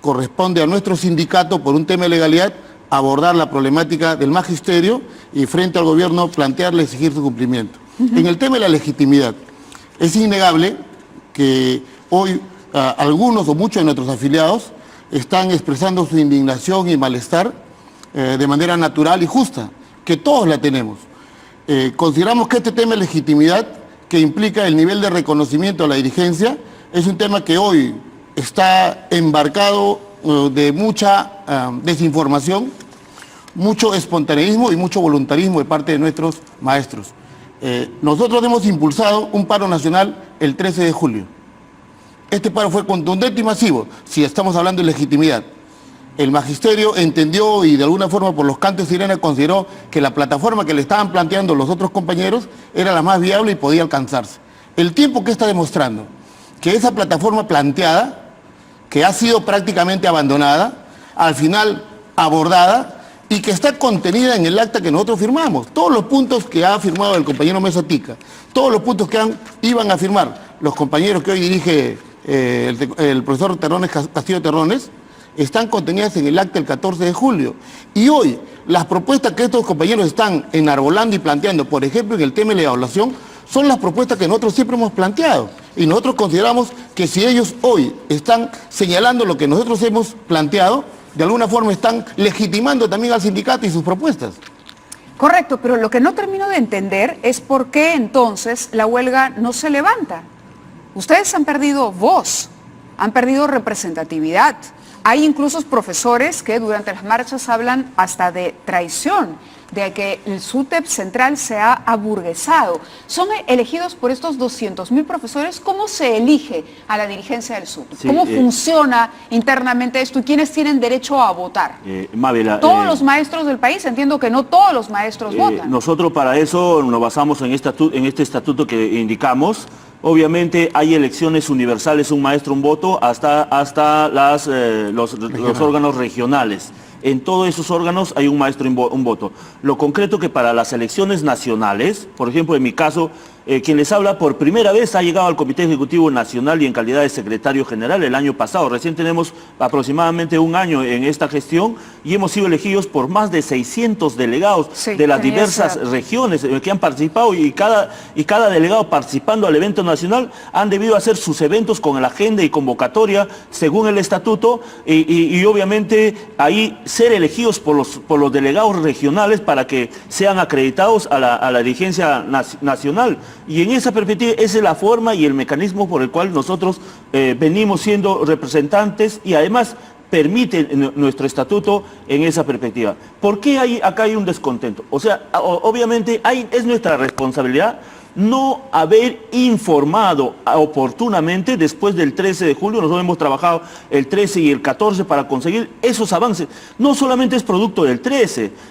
corresponde a nuestro sindicato, por un tema de legalidad, abordar la problemática del magisterio y frente al gobierno plantearle, exigir su cumplimiento. En el tema de la legitimidad, es innegable que hoy algunos o muchos de nuestros afiliados están expresando su indignación y malestar de manera natural y justa, que todos la tenemos. Consideramos que este tema de legitimidad, que implica el nivel de reconocimiento a la dirigencia, es un tema que hoy está embarcado de mucha desinformación, mucho espontaneismo y mucho voluntarismo de parte de nuestros maestros. Nosotros hemos impulsado un paro nacional el 13 de julio. Este paro fue contundente y masivo, si estamos hablando de legitimidad. El magisterio entendió y de alguna forma por los cantos de sirena consideró que la plataforma que le estaban planteando los otros compañeros era la más viable y podía alcanzarse. El tiempo que está demostrando que esa plataforma planteada, que ha sido prácticamente abandonada, al final abordada, y que está contenida en el acta que nosotros firmamos. Todos los puntos que ha firmado el compañero Mesa Tica, todos los puntos que iban a firmar los compañeros que hoy dirige el profesor Castillo Terrones, están contenidas en el acta del 14 de julio. Y hoy, las propuestas que estos compañeros están enarbolando y planteando, por ejemplo, en el tema de la evaluación, son las propuestas que nosotros siempre hemos planteado. Y nosotros consideramos que si ellos hoy están señalando lo que nosotros hemos planteado, de alguna forma están legitimando también al sindicato y sus propuestas. Correcto, pero lo que no termino de entender es por qué entonces la huelga no se levanta. Ustedes han perdido voz, han perdido representatividad. Hay incluso profesores que durante las marchas hablan hasta de traición, de que el SUTEP central se ha aburguesado. Son elegidos por estos 200.000 profesores. ¿Cómo se elige a la dirigencia del SUTEP? Sí, ¿Cómo funciona internamente esto y quiénes tienen derecho a votar? Mávila, todos los maestros del país, entiendo que no todos los maestros votan. Nosotros para eso nos basamos en este estatuto que indicamos. Obviamente hay elecciones universales, un maestro, un voto, hasta los órganos regionales. En todos esos órganos hay un maestro, un voto. Lo concreto que para las elecciones nacionales, por ejemplo, en mi caso, quien les habla por primera vez ha llegado al Comité Ejecutivo Nacional y en calidad de secretario general el año pasado. Recién tenemos aproximadamente un año en esta gestión y hemos sido elegidos por más de 600 delegados de las diversas regiones que han participado y cada delegado participando al evento nacional han debido hacer sus eventos con la agenda y convocatoria según el estatuto y obviamente ahí ser elegidos por los delegados regionales para que sean acreditados a la dirigencia nacional. Y en esa perspectiva, esa es la forma y el mecanismo por el cual nosotros venimos siendo representantes y además permite nuestro estatuto en esa perspectiva. ¿Por qué acá hay un descontento? O sea, obviamente es nuestra responsabilidad no haber informado oportunamente después del 13 de julio. Nosotros hemos trabajado el 13 y el 14 para conseguir esos avances. No solamente es producto del 13.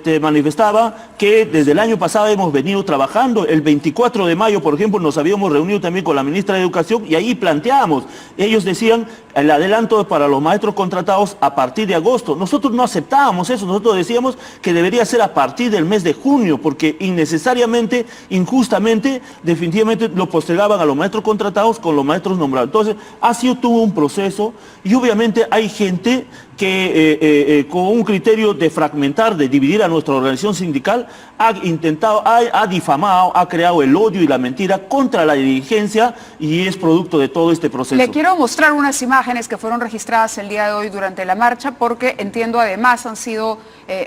Te manifestaba que desde el año pasado hemos venido trabajando. El 24 de mayo, por ejemplo, nos habíamos reunido también con la ministra de Educación y ahí planteamos. Ellos decían el adelanto para los maestros contratados a partir de agosto. Nosotros no aceptábamos eso. Nosotros decíamos que debería ser a partir del mes de junio porque innecesariamente, injustamente, definitivamente lo postergaban a los maestros contratados con los maestros nombrados. Entonces, ha sido todo un proceso y obviamente hay gente que con un criterio de fragmentar, de dividir a nuestra organización sindical, ha difamado, ha creado el odio y la mentira contra la dirigencia y es producto de todo este proceso. Le quiero mostrar unas imágenes que fueron registradas el día de hoy durante la marcha porque entiendo además han sido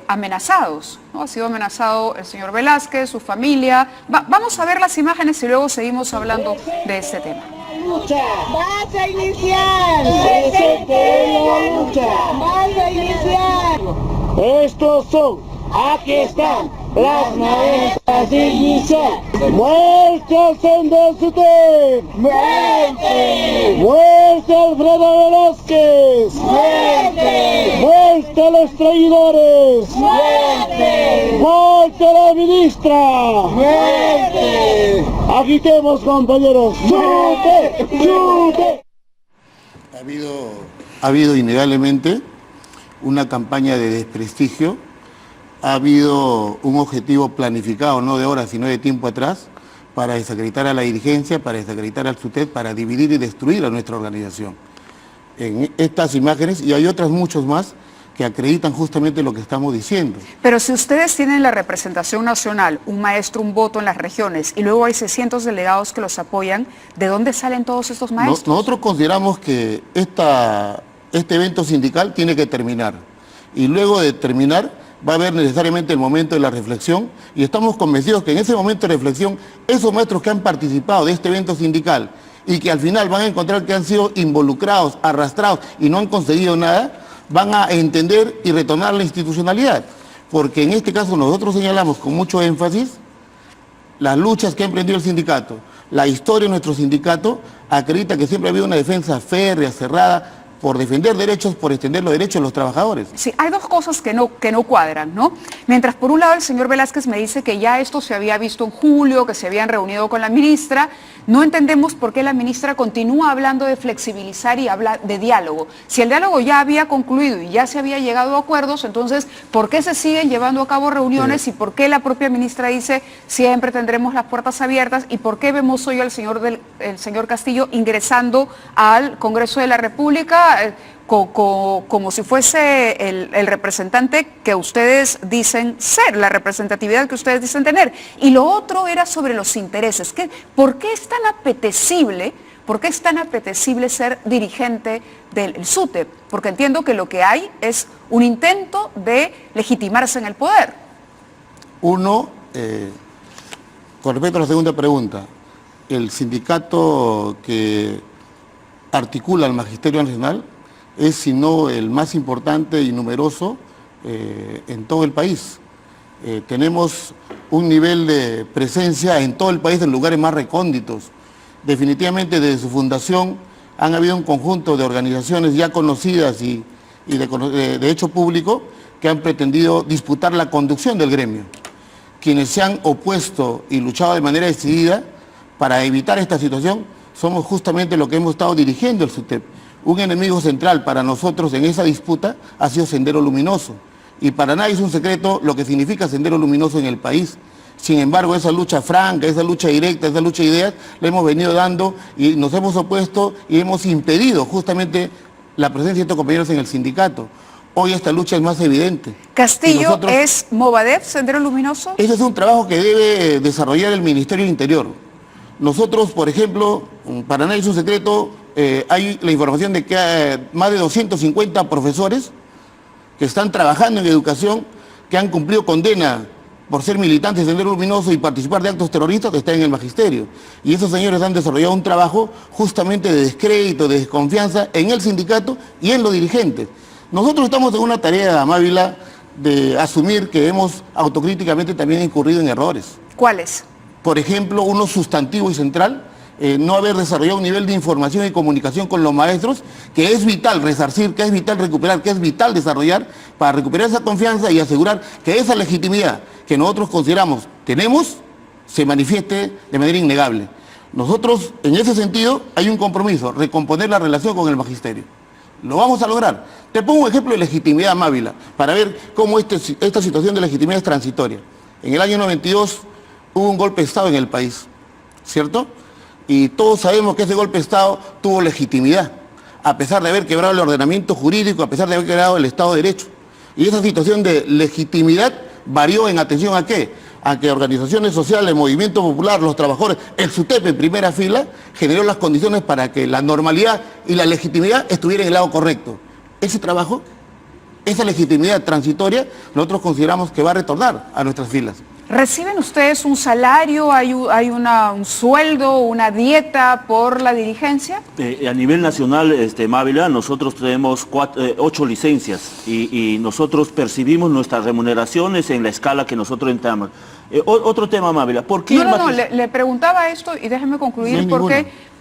amenazados, ¿no? Ha sido amenazado el señor Velázquez, su familia. Vamos a ver las imágenes y luego seguimos hablando de este tema. Lucha. Vas a iniciar. Presente la lucha. Vas a iniciar. Estos son, aquí están, las maestras de iniciar. ¡Muerte al Sender Sutep! ¡Muerte! ¡Muerte a Alfredo Velázquez! ¡Muerte! ¡Muerte a los traidores! ¡Muerte! ¡Muerte a la ministra! ¡Muerte! Agitemos, compañeros. ¡Chute! ¡Chute! Ha habido innegablemente una campaña de desprestigio. Ha habido un objetivo planificado, no de horas, sino de tiempo atrás, para desacreditar a la dirigencia, para desacreditar al SUTEP, para dividir y destruir a nuestra organización. En estas imágenes, y hay otras muchos más, que acreditan justamente lo que estamos diciendo. Pero si ustedes tienen la representación nacional, un maestro, un voto en las regiones, y luego hay 600 delegados que los apoyan, ¿de dónde salen todos estos maestros? Nosotros consideramos que este evento sindical tiene que terminar. Y luego de terminar, va a haber necesariamente el momento de la reflexión y estamos convencidos que en ese momento de reflexión, esos maestros que han participado de este evento sindical y que al final van a encontrar que han sido involucrados, arrastrados y no han conseguido nada, van a entender y retornar la institucionalidad. Porque en este caso nosotros señalamos con mucho énfasis las luchas que ha emprendido el sindicato. La historia de nuestro sindicato acredita que siempre ha habido una defensa férrea, cerrada, por defender derechos, por extender los derechos de los trabajadores. Sí, hay dos cosas que no cuadran, ¿no? Mientras por un lado el señor Velázquez me dice que ya esto se había visto en julio, que se habían reunido con la ministra, no entendemos por qué la ministra continúa hablando de flexibilizar y habla de diálogo. Si el diálogo ya había concluido y ya se había llegado a acuerdos, entonces, ¿por qué se siguen llevando a cabo reuniones y por qué la propia ministra dice siempre tendremos las puertas abiertas y por qué vemos hoy al el señor Castillo ingresando al Congreso de la República como si fuese el representante que ustedes dicen ser, la representatividad que ustedes dicen tener? Y lo otro era sobre los intereses. ¿Por qué es tan apetecible? ¿Por qué es tan apetecible ser dirigente del SUTEP? Porque entiendo que lo que hay es un intento de legitimarse en el poder. Uno, con respecto a la segunda pregunta, el sindicato que articula el Magisterio Nacional es, si no el más importante y numeroso en todo el país. Tenemos un nivel de presencia en todo el país en lugares más recónditos. Definitivamente desde su fundación han habido un conjunto de organizaciones ya conocidas y de hecho público que han pretendido disputar la conducción del gremio. Quienes se han opuesto y luchado de manera decidida para evitar esta situación somos justamente lo que hemos estado dirigiendo el SUTEP. Un enemigo central para nosotros en esa disputa ha sido Sendero Luminoso. Y para nadie es un secreto lo que significa Sendero Luminoso en el país. Sin embargo, esa lucha franca, esa lucha directa, esa lucha de ideas, la hemos venido dando y nos hemos opuesto y hemos impedido justamente la presencia de estos compañeros en el sindicato. Hoy esta lucha es más evidente. ¿Castillo es Movadef, Sendero Luminoso? Ese es un trabajo que debe desarrollar el Ministerio del Interior. Nosotros, por ejemplo, para nadie es un secreto, hay la información de que hay más de 250 profesores que están trabajando en educación, que han cumplido condena por ser militantes de Sendero Luminoso y participar de actos terroristas, que están en el magisterio. Y esos señores han desarrollado un trabajo justamente de descrédito, de desconfianza en el sindicato y en los dirigentes. Nosotros estamos en una tarea, Mávila, de asumir que hemos autocríticamente también incurrido en errores. ¿Cuáles? Por ejemplo, uno sustantivo y central, no haber desarrollado un nivel de información y comunicación con los maestros, que es vital resarcir, que es vital recuperar, que es vital desarrollar para recuperar esa confianza y asegurar que esa legitimidad que nosotros consideramos tenemos, se manifieste de manera innegable. Nosotros, en ese sentido, hay un compromiso, recomponer la relación con el magisterio. Lo vamos a lograr. Te pongo un ejemplo de legitimidad, Mávila, para ver cómo esta situación de legitimidad es transitoria. En el año 92 hubo un golpe de Estado en el país, ¿cierto? Y todos sabemos que ese golpe de Estado tuvo legitimidad, a pesar de haber quebrado el ordenamiento jurídico, a pesar de haber quebrado el Estado de Derecho. Y esa situación de legitimidad varió en atención a ¿qué? A que organizaciones sociales, el movimiento popular, los trabajadores, el SUTEP en primera fila, generó las condiciones para que la normalidad y la legitimidad estuvieran en el lado correcto. Ese trabajo, esa legitimidad transitoria, nosotros consideramos que va a retornar a nuestras filas. ¿Reciben ustedes un salario, hay un sueldo, una dieta por la dirigencia? A nivel nacional, Mávila, nosotros tenemos 8 licencias y nosotros percibimos nuestras remuneraciones en la escala que nosotros entramos. Otro tema, Mávila, ¿por qué? No, le preguntaba esto y déjeme concluir,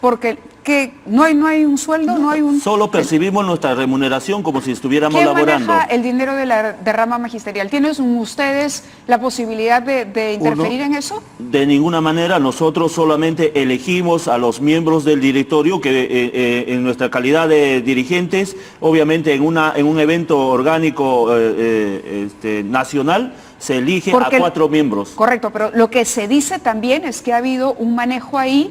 porque no hay un sueldo, no hay un... Solo percibimos nuestra remuneración como si estuviéramos laborando. ¿Quién maneja el dinero de la derrama magisterial? ¿Tienen ustedes la posibilidad de interferir en eso? De ninguna manera, nosotros solamente elegimos a los miembros del directorio que en nuestra calidad de dirigentes, obviamente en un evento orgánico nacional, se elige a 4 miembros. Correcto, pero lo que se dice también es que ha habido un manejo ahí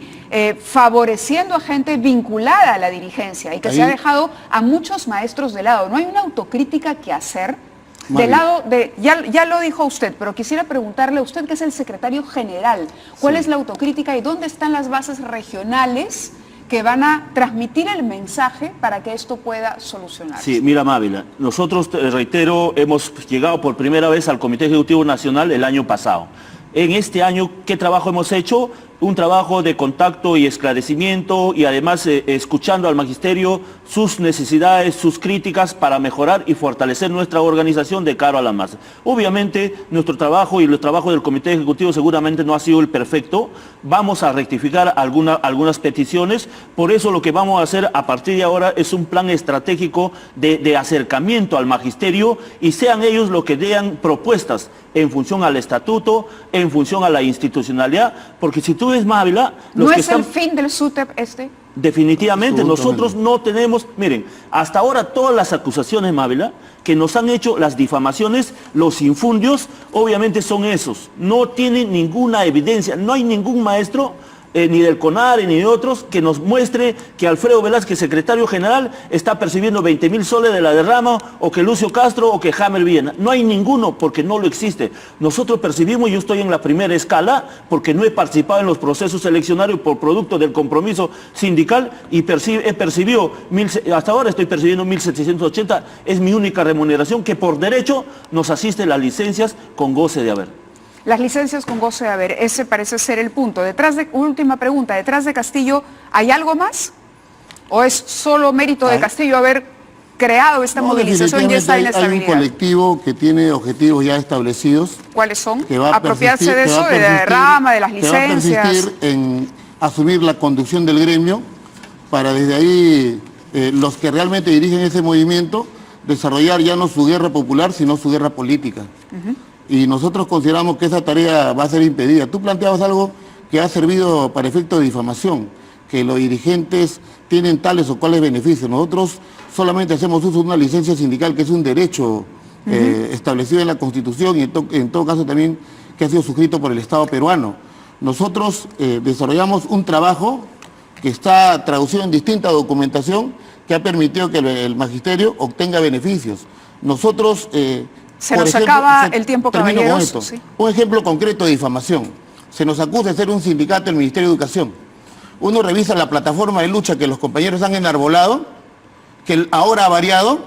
favoreciendo a gente vinculada a la dirigencia y que se ha dejado a muchos maestros de lado. ¿No hay una autocrítica que hacer? Del lado de, ya lo dijo usted, pero quisiera preguntarle a usted, que es el secretario general, ¿cuál es la autocrítica y dónde están las bases regionales que van a transmitir el mensaje para que esto pueda solucionarse? Sí, mira, Mávila, nosotros, reitero, hemos llegado por primera vez al Comité Ejecutivo Nacional el año pasado. En este año, ¿qué trabajo hemos hecho? Un trabajo de contacto y esclarecimiento y además escuchando al magisterio sus necesidades, sus críticas para mejorar y fortalecer nuestra organización de cara a la masa. Obviamente nuestro trabajo y el trabajo del Comité Ejecutivo seguramente no ha sido el perfecto. Vamos a rectificar algunas peticiones. Por eso lo que vamos a hacer a partir de ahora es un plan estratégico de acercamiento al magisterio y sean ellos los que den propuestas en función al estatuto, en función a la institucionalidad, porque si tú tú ves, Mávila, ¿No es el fin del SUTEP este? Definitivamente, nosotros no tenemos, miren, hasta ahora todas las acusaciones, Mávila, que nos han hecho las difamaciones, los infundios, obviamente son esos. No tienen ninguna evidencia, no hay ningún maestro, ni del CONARE, ni de otros, que nos muestre que Alfredo Velázquez, secretario general, está percibiendo 20.000 soles de la derrama, o que Lucio Castro, o que Hammer Viena. No hay ninguno, porque no lo existe. Nosotros percibimos, yo estoy en la primera escala, porque no he participado en los procesos seleccionarios por producto del compromiso sindical, y he percibido, hasta ahora estoy percibiendo 1.780, es mi única remuneración, que por derecho nos asiste las licencias con goce de haber. Las licencias con goce de haber, ese parece ser el punto. Última pregunta, ¿detrás de Castillo hay algo más? ¿O es solo mérito de Castillo haber creado esta movilización y esta inestabilidad? Hay un colectivo que tiene objetivos ya establecidos. ¿Cuáles son? Apropiarse de eso, de la derrama, de las licencias. Que va a persistir en asumir la conducción del gremio para desde ahí los que realmente dirigen ese movimiento desarrollar ya no su guerra popular, sino su guerra política. Y nosotros consideramos que esa tarea va a ser impedida. Tú planteabas algo que ha servido para efecto de difamación, que los dirigentes tienen tales o cuales beneficios. Nosotros solamente hacemos uso de una licencia sindical, que es un derecho establecido en la Constitución y en todo caso también que ha sido suscrito por el Estado peruano. Nosotros desarrollamos un trabajo que está traducido en distinta documentación que ha permitido que el magisterio obtenga beneficios. Nosotros... Se nos acaba el tiempo, caballeros. Sí. Un ejemplo concreto de difamación. Se nos acusa de ser un sindicato del Ministerio de Educación. Uno revisa la plataforma de lucha que los compañeros han enarbolado, que ahora ha variado,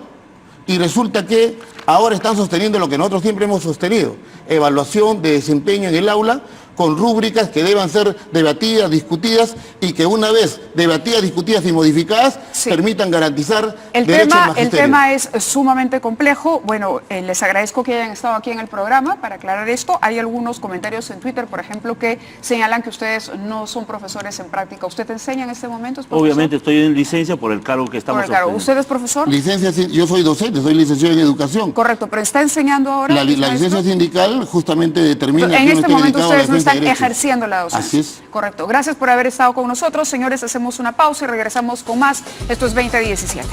y resulta que ahora están sosteniendo lo que nosotros siempre hemos sostenido: evaluación de desempeño en el aula, con rúbricas que deban ser debatidas, discutidas, y que una vez debatidas, discutidas y modificadas, permitan garantizar derechos al magisterio. El tema es sumamente complejo. Bueno, les agradezco que hayan estado aquí en el programa para aclarar esto. Hay algunos comentarios en Twitter, por ejemplo, que señalan que ustedes no son profesores en práctica. ¿Usted enseña en este momento? Obviamente estoy en licencia por el cargo que estamos obteniendo. ¿Usted es profesor? Licencia, yo soy docente, soy licenciado en educación. Correcto, pero ¿está enseñando ahora? La licencia sindical justamente determina... En este momento ustedes no están ejerciendo la docencia. Así es. Correcto. Gracias por haber estado con nosotros. Señores, hacemos una pausa y regresamos con más. Esto es 2017.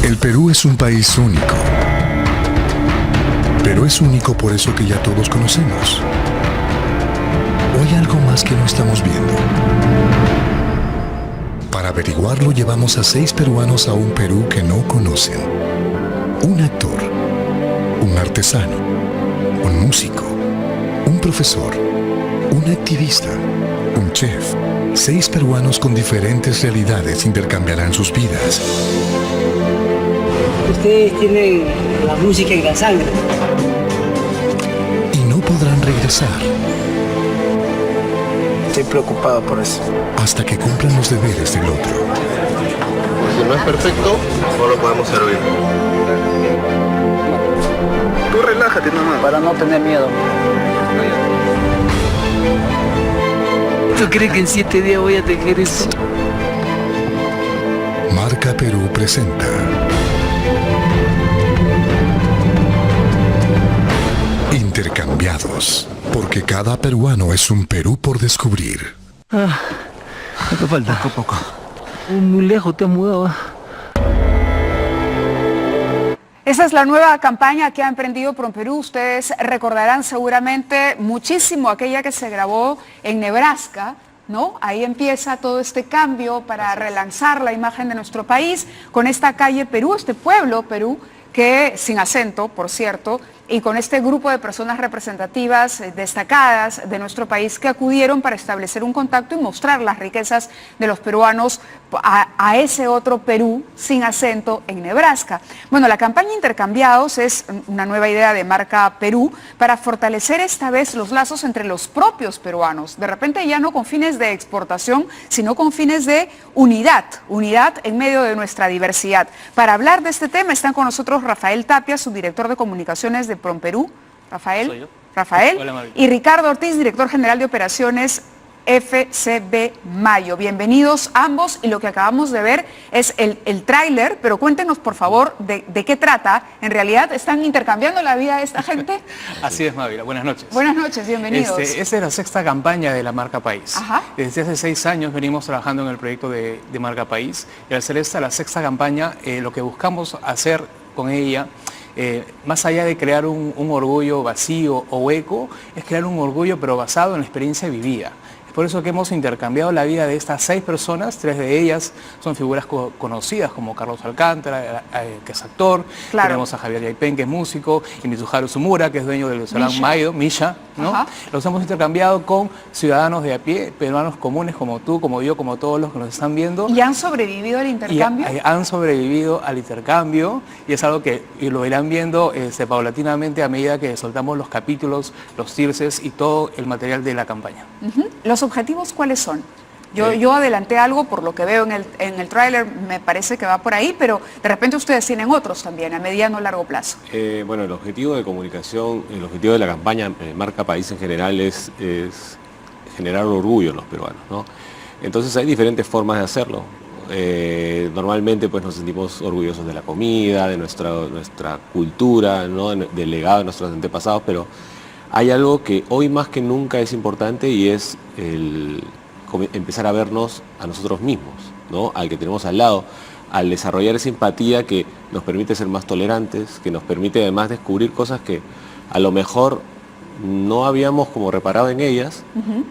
El Perú es un país único. Pero es único por eso que ya todos conocemos. ¿O hay algo más que no estamos viendo? Para averiguarlo, llevamos a 6 peruanos a un Perú que no conocen. Un actor, un artesano, un músico, un profesor, un activista, un chef. 6 peruanos con diferentes realidades intercambiarán sus vidas. Ustedes tienen la música en la sangre. Y no podrán regresar. Estoy preocupado por eso. Hasta que cumplan los deberes del otro. Si no es perfecto, no lo podemos servir. Tú relájate nomás. Para no tener miedo. ¿Tú crees que en 7 días voy a tejer eso? Marca Perú presenta Intercambiados, porque cada peruano es un Perú por descubrir. ¿Cuánto falta? Poco a poco. Muy lejos te has mudado. Esa es la nueva campaña que ha emprendido PROMPERÚ. Ustedes recordarán seguramente muchísimo aquella que se grabó en Nebraska, ¿no? Ahí empieza todo este cambio para relanzar la imagen de nuestro país con esta calle Perú, este pueblo Perú, que sin acento, por cierto, y con este grupo de personas representativas destacadas de nuestro país que acudieron para establecer un contacto y mostrar las riquezas de los peruanos a ese otro Perú sin acento en Nebraska. Bueno, la campaña Intercambiados es una nueva idea de Marca Perú para fortalecer esta vez los lazos entre los propios peruanos, de repente ya no con fines de exportación, sino con fines de unidad en medio de nuestra diversidad. Para hablar de este tema están con nosotros Rafael Tapia, subdirector de comunicaciones de PROMPERÚ. Rafael. Hola, y Ricardo Ortiz, director general de operaciones FCB Mayo. Bienvenidos ambos, y lo que acabamos de ver es el tráiler, pero cuéntenos por favor de qué trata. ¿En realidad están intercambiando la vida de esta gente? Así es, Mávila. Buenas noches. Buenas noches, bienvenidos. Esta es la sexta campaña de la Marca País. Ajá. Desde hace 6 años venimos trabajando en el proyecto de Marca País, y al ser esta la sexta campaña, lo que buscamos hacer con ella, más allá de crear un orgullo vacío o hueco, es crear un orgullo pero basado en la experiencia vivida. Es por eso que hemos intercambiado la vida de estas 6 personas. 3 de ellas son figuras conocidas, como Carlos Alcántara, que es actor. Claro. Tenemos a Javier Yaipen, que es músico, y Mitsuharu Sumura, que es dueño del restaurante Maido, Misha, ¿no? Los hemos intercambiado con ciudadanos de a pie, peruanos comunes como tú, como yo, como todos los que nos están viendo. ¿Y han sobrevivido al intercambio? Han sobrevivido al intercambio, y es algo que lo irán viendo paulatinamente a medida que soltamos los capítulos, los teasers y todo el material de la campaña. ¿Los objetivos cuáles son? Yo adelanté algo por lo que veo en el tráiler, me parece que va por ahí, pero de repente ustedes tienen otros también, a mediano o largo plazo. Bueno, el objetivo de comunicación, el objetivo de la campaña Marca País en general es generar orgullo en los peruanos, ¿no? Entonces hay diferentes formas de hacerlo. Normalmente pues nos sentimos orgullosos de la comida, de nuestra cultura, ¿no? Del legado de nuestros antepasados, pero hay algo que hoy más que nunca es importante, y es empezar a vernos a nosotros mismos, ¿no? Al que tenemos al lado, al desarrollar esa empatía que nos permite ser más tolerantes, que nos permite además descubrir cosas que a lo mejor no habíamos como reparado en ellas,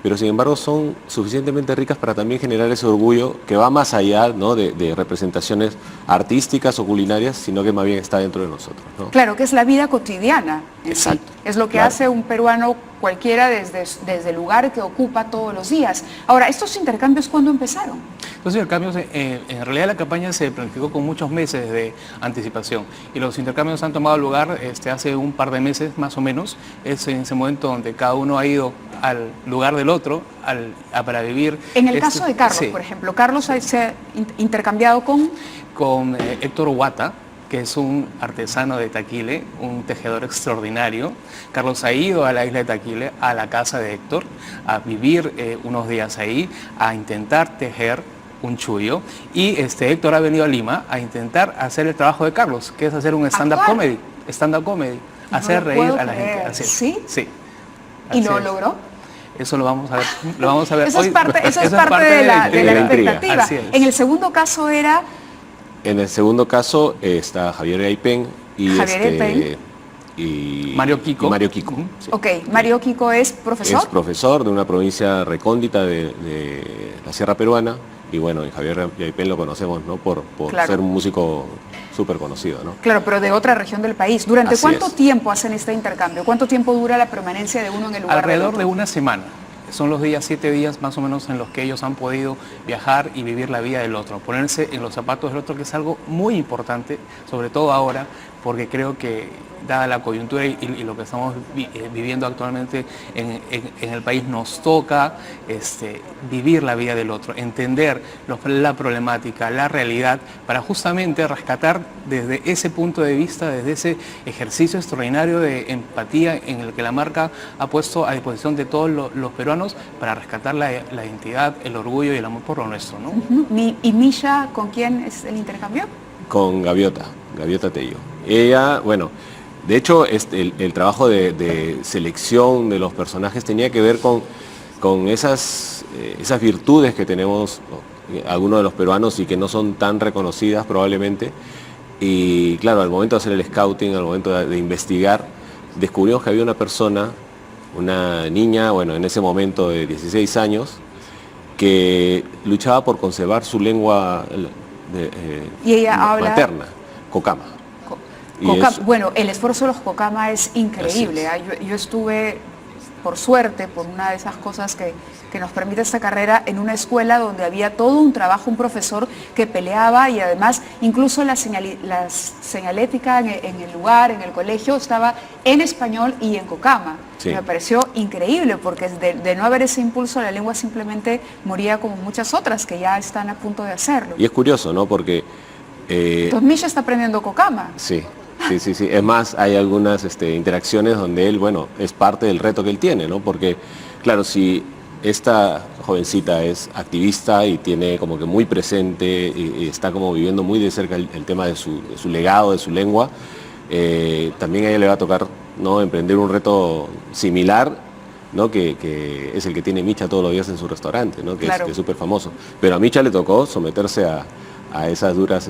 pero sin embargo son suficientemente ricas para también generar ese orgullo que va más allá, ¿no? de representaciones artísticas o culinarias, sino que más bien está dentro de nosotros, ¿no? Claro, que es la vida cotidiana. Exacto. Sí. Es lo que hace un peruano cualquiera desde el lugar que ocupa todos los días. Ahora, ¿estos intercambios cuándo empezaron? Los intercambios, en realidad la campaña se planificó con muchos meses de anticipación, y los intercambios han tomado lugar hace un par de meses más o menos. Es en ese momento donde cada uno ha ido al lugar del otro para vivir. En el caso de Carlos, sí, por ejemplo, Carlos se ha intercambiado con Héctor Huata, que es un artesano de Taquile, un tejedor extraordinario. Carlos ha ido a la isla de Taquile, a la casa de Héctor, a vivir unos días ahí, a intentar tejer un chullo, y Héctor ha venido a Lima a intentar hacer el trabajo de Carlos, que es hacer un stand-up comedy, hacer reír a la gente. Así es. ¿Sí? Sí. ¿Y lo logró? Eso lo vamos a ver. Eso hoy. es parte de la expectativa. Así es. En el segundo caso era... En el segundo caso está Javier Yaipen y Mario Kiko. Y Mario Kiko. Sí. Ok, Mario Kiko es profesor. Es profesor de una provincia recóndita de la Sierra Peruana, y bueno, y Javier Yaipen lo conocemos, ¿no? por Claro. ser un músico súper conocido, ¿no? Claro, pero de otra región del país. ¿Durante Así cuánto es. tiempo hacen este intercambio? ¿Cuánto tiempo dura la permanencia de uno en el lugar Alrededor del otro? de una semana. Son los 7 días más o menos en los que ellos han podido viajar y vivir la vida del otro, ponerse en los zapatos del otro, que es algo muy importante, sobre todo ahora, porque creo que dada la coyuntura y lo que estamos viviendo actualmente en el país, nos toca vivir la vida del otro, entender la problemática, la realidad, para justamente rescatar desde ese punto de vista, desde ese ejercicio extraordinario de empatía en el que la marca ha puesto a disposición de todos los peruanos, para rescatar la identidad, el orgullo y el amor por lo nuestro, ¿no? ¿Y Misha con quién es el intercambio? Con Gaviota Tello. Ella, bueno, de hecho el trabajo de selección de los personajes tenía que ver con esas virtudes que tenemos algunos de los peruanos y que no son tan reconocidas probablemente. Y claro, al momento de hacer el scouting, al momento de investigar, descubrimos que había una persona, una niña, bueno, en ese momento de 16 años, que luchaba por conservar su lengua y ella habla materna, Cocama. Bueno, el esfuerzo de los Cocama es increíble. Yo estuve, por suerte, por una de esas cosas que nos permite esta carrera, en una escuela donde había todo un trabajo, un profesor que peleaba, y además incluso la señalética en el lugar, en el colegio, estaba en español y en Cocama. Sí. Me pareció increíble, porque de no haber ese impulso, la lengua simplemente moría, como muchas otras que ya están a punto de hacerlo. Y es curioso, ¿no? Porque... Entonces Misha está aprendiendo Cocama. Sí. Es más, hay algunas interacciones donde él, bueno, es parte del reto que él tiene, ¿no? Porque, claro, si esta jovencita es activista y tiene como que muy presente y está como viviendo muy de cerca el tema de su legado, de su lengua. También a ella le va a tocar, ¿no?, emprender un reto similar, ¿no?, que es el que tiene Micha todos los días en su restaurante, ¿no?, que es súper famoso. Pero a Micha le tocó someterse a esas duras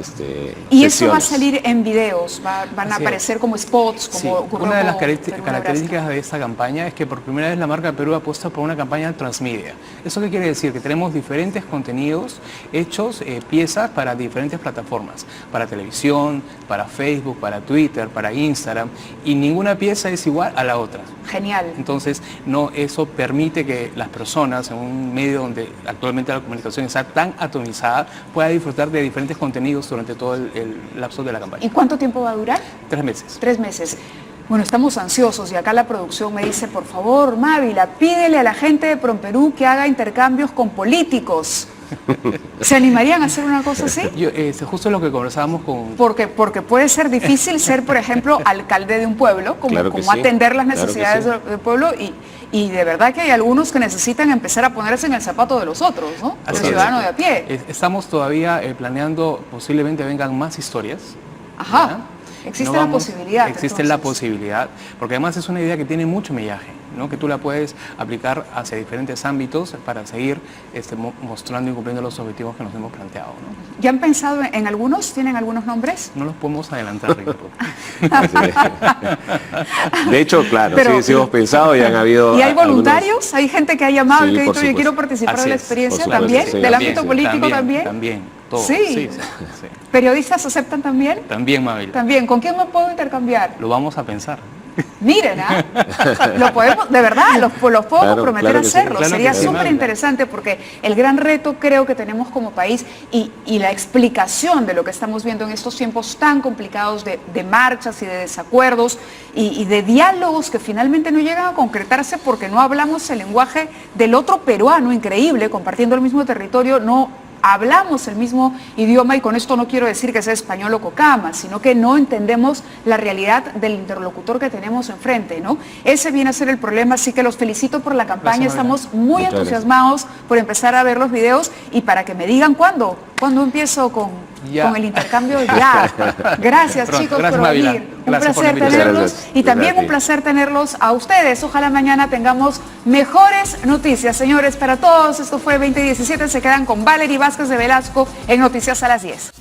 y eso va a salir en videos, van a aparecer como spots, como una de las características de esta campaña es que por primera vez la marca Perú apuesta por una campaña transmedia. ¿Eso qué quiere decir? Que tenemos diferentes contenidos hechos, piezas para diferentes plataformas, para televisión, para Facebook, para Twitter, para Instagram, y ninguna pieza es igual a la otra. Genial. Entonces, eso permite que las personas en un medio donde actualmente la comunicación está tan atomizada puedan disfrutar de diferentes contenidos durante todo el lapso de la campaña. ¿Y cuánto tiempo va a durar? 3 meses. 3 meses. Bueno, estamos ansiosos y acá la producción me dice, por favor, Mávila, pídele a la gente de PROMPERÚ que haga intercambios con políticos. ¿Se animarían a hacer una cosa así? Justo lo que conversábamos con... Porque puede ser difícil ser, por ejemplo, alcalde de un pueblo, como atender las necesidades del pueblo y de verdad que hay algunos que necesitan empezar a ponerse en el zapato de los otros, ¿no? El ciudadano de a pie. Estamos todavía planeando, posiblemente vengan más historias. Ajá. ¿Ya? Existe la posibilidad. Existe la posibilidad, porque además es una idea que tiene mucho millaje, ¿no?, que tú la puedes aplicar hacia diferentes ámbitos para seguir mostrando y cumpliendo los objetivos que nos hemos planteado, ¿no? ¿Ya han pensado en algunos? ¿Tienen algunos nombres? No los podemos adelantar, Ricardo. De hecho, claro, sí hemos pensado y han habido... ¿Y hay voluntarios? ¿Hay gente que ha llamado y que ha dicho, yo quiero participar de la experiencia también? ¿Del ámbito político también? También. Todo. Sí. ¿Periodistas aceptan también? También, Mávila. También. ¿Con quién me puedo intercambiar? Lo vamos a pensar. Miren, lo podemos, de verdad, los puedo comprometer a hacerlo. Claro, sería súper interesante porque el gran reto creo que tenemos como país y la explicación de lo que estamos viendo en estos tiempos tan complicados de marchas y de desacuerdos y de diálogos que finalmente no llegan a concretarse porque no hablamos el lenguaje del otro peruano, increíble, compartiendo el mismo territorio, no hablamos el mismo idioma, y con esto no quiero decir que sea español o cocama, sino que no entendemos la realidad del interlocutor que tenemos enfrente, ¿no? Ese viene a ser el problema, así que los felicito por la campaña, estamos muy entusiasmados por empezar a ver los videos y para que me digan cuándo empiezo con el intercambio ya. Gracias chicos por venir, un placer tenerlos y también un placer tenerlos a ustedes. Ojalá mañana tengamos mejores noticias, señores, para todos. Esto fue 2017, se quedan con Valerie Vázquez de Velasco en Noticias a las 10.